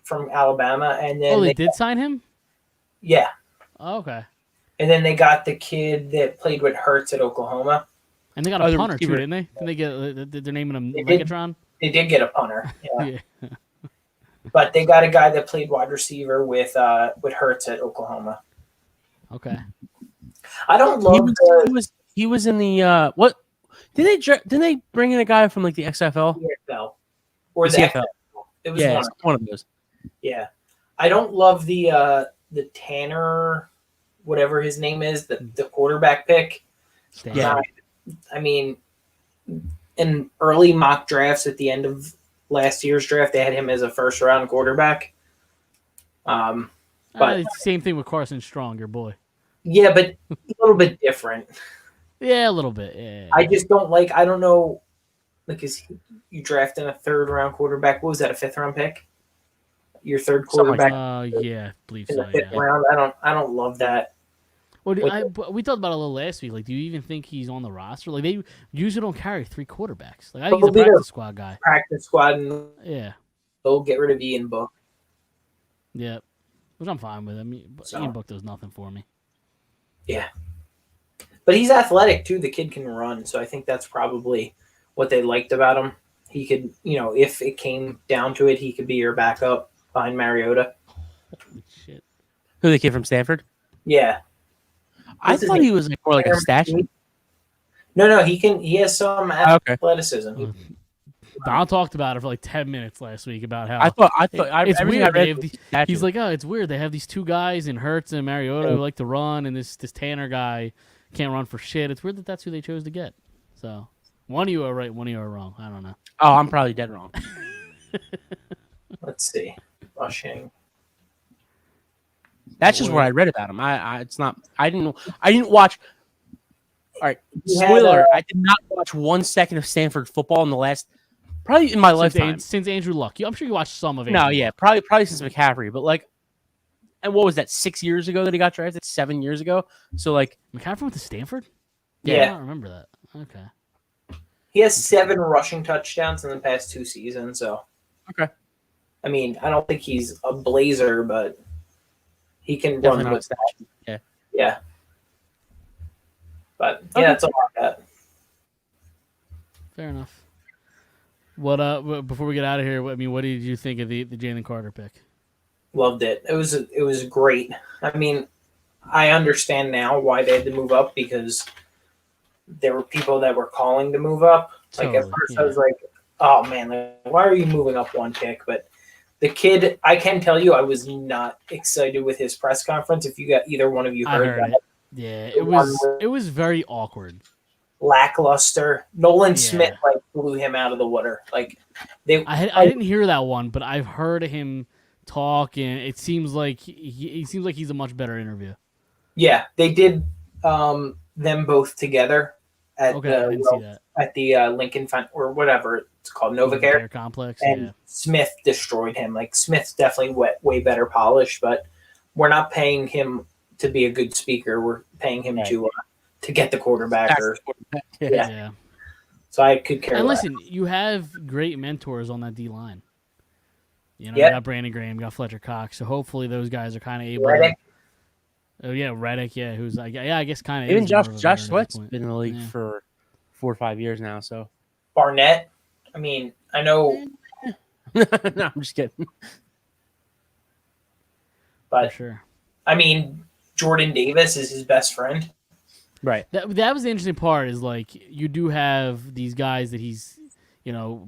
from Alabama, and then they did sign him. Yeah. Oh, okay. And then they got the kid that played with Hurts at Oklahoma. And they got a punter too, didn't they? Didn't they get? They're naming him Megatron. They did get a punter. Yeah. But they got a guy that played wide receiver with Hurts at Oklahoma. Okay. I don't love he was in the what? Didn't they bring in a guy from like the XFL? XFL. Or the CFL. It was one of those. Yeah. I don't love the Tanner, whatever his name is, the quarterback pick. Yeah. I mean, in early mock drafts at the end of last year's draft, they had him as a 1st round quarterback. But same thing with Carson Strong, your boy. Yeah, but a little bit different. Yeah, a little bit. Yeah. I just don't like. I don't know. Like, you drafting a 3rd round quarterback? What was that? A 5th round pick? Your 3rd quarterback? Yeah, I believe in so. the 5th round. I don't love that. Well, we talked about it a little last week. Like, do you even think he's on the roster? Like, they usually don't carry 3 quarterbacks. Like, I think he's a practice squad guy. Practice squad, and yeah, they'll get rid of Ian Book. Yeah, which I'm fine with. I mean, Ian Book does nothing for me. Yeah, but he's athletic too. The kid can run, so I think that's probably what they liked about him. he could, if it came down to it, he could be your backup behind Mariota. Holy shit. Who, the kid from Stanford? Yeah. I What's his thought name? he was more like a statue. No, he has some Okay. athleticism. Don talked about it for like 10 minutes last week about how I thought it's everything weird. I read was statue. He's like, oh, it's weird. They have these two guys in Hurts and Mariota who like to run, and this Tanner guy can't run for shit. It's weird that that's who they chose to get. So one of you are right, one of you are wrong. I don't know. Oh, I'm probably dead wrong. Let's see. Rushing. That's just what I read about him. It's not. I didn't watch. All right, spoiler. I did not watch 1 second of Stanford football in the last, probably in my lifetime. Since Andrew Luck. I'm sure you watched some of Andrew No, yeah, probably since McCaffrey. But like, and what was that? 6 years ago that he got drafted. 7 years ago. So like, McCaffrey went to Stanford. Yeah. I don't remember that. Okay. He has 7 rushing touchdowns in the past 2 seasons. So, okay. I mean, I don't think he's a blazer, but he can Definitely run not with a that. Yeah. Yeah. But yeah, Okay. that's all I got. Fair enough. What before we get out of here, what did you think of the Jalen Carter pick? Loved it. It was great. I mean, I understand now why they had to move up because there were people that were calling to move up. Like at Totally, first yeah. I was like, oh man, like, why are you moving up 1 pick? But the kid, I can tell you, I was not excited with his press conference. If you got either one of you I heard heard that, it. Yeah, it was very awkward. lackluster. Nolan Yeah. Smith like blew him out of the water. Like I didn't hear that one, but I've heard him talk, and it seems like he seems like he's a much better interview. Yeah, they did them both together at Okay, I didn't see that. at the Lincoln or whatever it's called, NovaCare. Complex. And Yeah. Smith destroyed him. Like Smith's definitely way better polished, but we're not paying him to be a good speaker. We're paying him to get the quarterback. Yeah. So I could care And less. listen, you have great mentors on that D line. You got Brandon Graham, you got Fletcher Cox, so hopefully those guys are kind of able. Reddick. Oh yeah, Reddick. Yeah, who's like, I guess kind of. Even Josh Sweat's been in the league for 4 or 5 years now. So Barnett. I mean, I know, no, I'm just kidding. but For sure. I mean, Jordan Davis is his best friend. Right. That was the interesting part. Is like you do have these guys that he's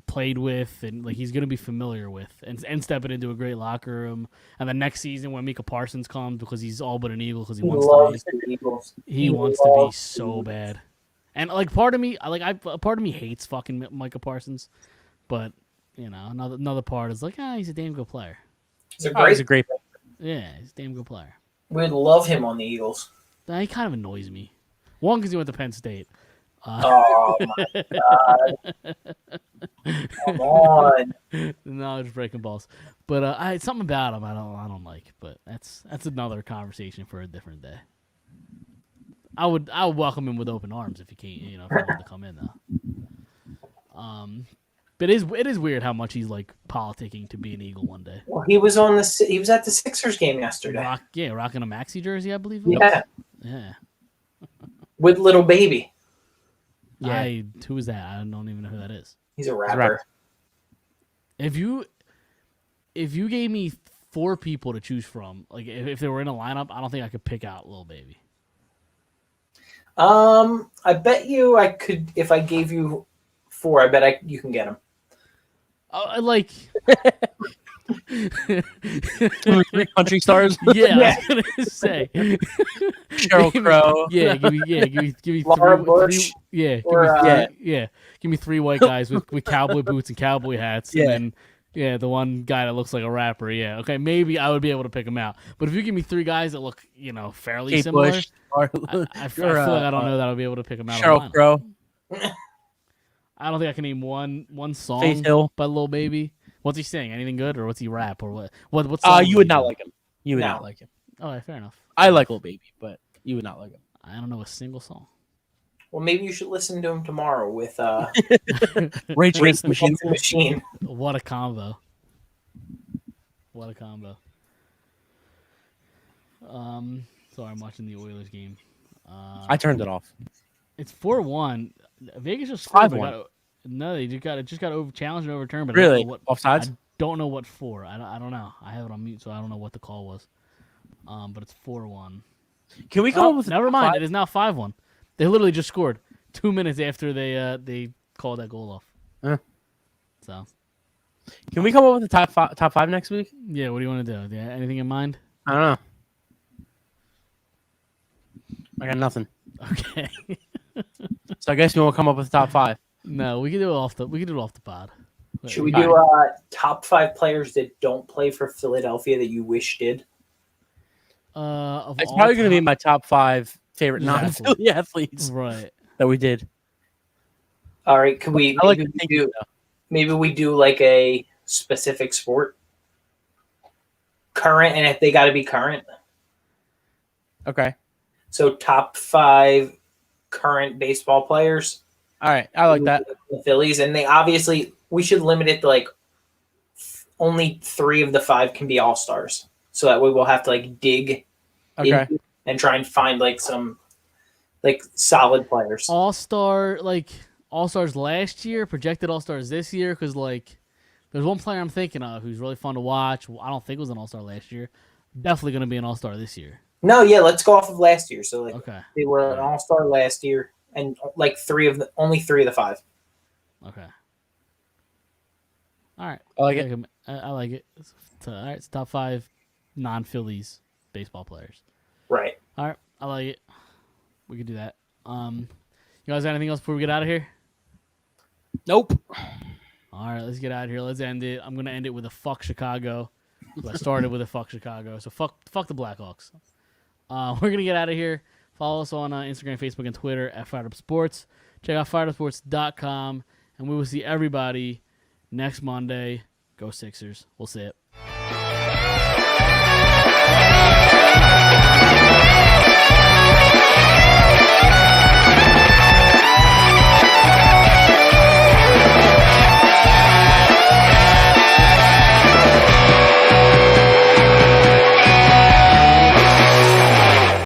played with and like he's gonna be familiar with and stepping into a great locker room. And the next season when Micah Parsons comes, because he's all but an Eagle because he wants to be. the Eagles. He wants to be so bad. And like part of me hates fucking Micah Parsons, but another part is like, he's a damn good player. He's He's a great. Yeah, he's a damn good player. We'd love him on the Eagles. He kind of annoys me. One, because he went to Penn State. Oh my god! Come on. No, just breaking balls. But something about him I don't like. But that's another conversation for a different day. I would welcome him with open arms if he can't, if he wanted to come in though. But it is weird how much he's like politicking to be an Eagle one day. Well, he was at the Sixers game yesterday. Rocking a maxi jersey, I believe. Yeah, Yeah. with little baby. Yeah. Who is that? I don't even know who that is. He's a rapper. If you gave me 4 people to choose from, like if they were in a lineup, I don't think I could pick out Lil Baby. I bet you I could if I gave you 4. I bet you can get him. I like 3 country stars. Yeah, I was gonna say Sheryl Crow. Yeah, give me Laura 3. Bush. Give me 3 white guys with cowboy boots and cowboy hats, and then the one guy that looks like a rapper. Yeah, okay, maybe I would be able to pick him out. But if you give me 3 guys that look, fairly Kate similar, Bush, I feel like I don't know that I'll be able to pick him out. Sheryl Crow. I don't think I can name one song Faith Hill. by Lil Baby. What's he sing? Anything good, or what's he rap, or what? What song You would not like him. You would not like him. Oh, yeah, fair enough. I like Lil Baby, but you would not like him. I don't know a single song. Well, maybe you should listen to him tomorrow with Rage Against the Machine. Machine. What a combo! What a combo! Sorry, I'm watching the Oilers game. I turned it off. It's 4-1. Vegas just scored. 5-1. No, they just got over challenged and overturned. But Really? I don't know Offsides? I don't know what for. I don't know. I have it on mute, so I don't know what the call was. But it's 4-1. Can we come up with Never mind. five? It is now 5-1. They literally just scored 2 minutes after they called that goal off. Huh. So Can we come up with the top five next week? yeah, what do you want to do? Yeah, anything in mind? I don't know. I got nothing. Okay. So I guess we won't come up with the top five. No, we can do it off the pod. Should we do top 5 players that don't play for Philadelphia that you wish did? It's probably going to be my top 5 favorite non-Philly athletes right that we did. All right, could we I like maybe we do like a specific sport? Current, and if they got to be current. Okay. So top 5 current baseball players. All right. I like that. The Phillies, and they obviously we should limit it to like only 3 of the 5 can be all-stars. So that way we'll have to like dig Okay. and try and find like some like solid players. All-stars last year, projected all-stars this year, because like there's one player I'm thinking of who's really fun to watch. I don't think was an all-star last year. Definitely going to be an all-star this year. No, yeah, let's go off of last year. So like Okay. they were an all-star last year, and like only 3 of the 5. Okay. All right. I like it. I like it. All right, it's top 5 non-Phillies baseball players. Right. All right, I like it. We could do that. You guys got anything else before we get out of here? Nope. All right, let's get out of here. Let's end it. I'm gonna end it with a fuck Chicago. I started with a fuck Chicago, so fuck the Blackhawks. We're gonna get out of here. Follow us on Instagram, Facebook, and Twitter at Phired Up Sports. Check out phiredupsports.com, and we will see everybody next Monday. Go Sixers. We'll see it.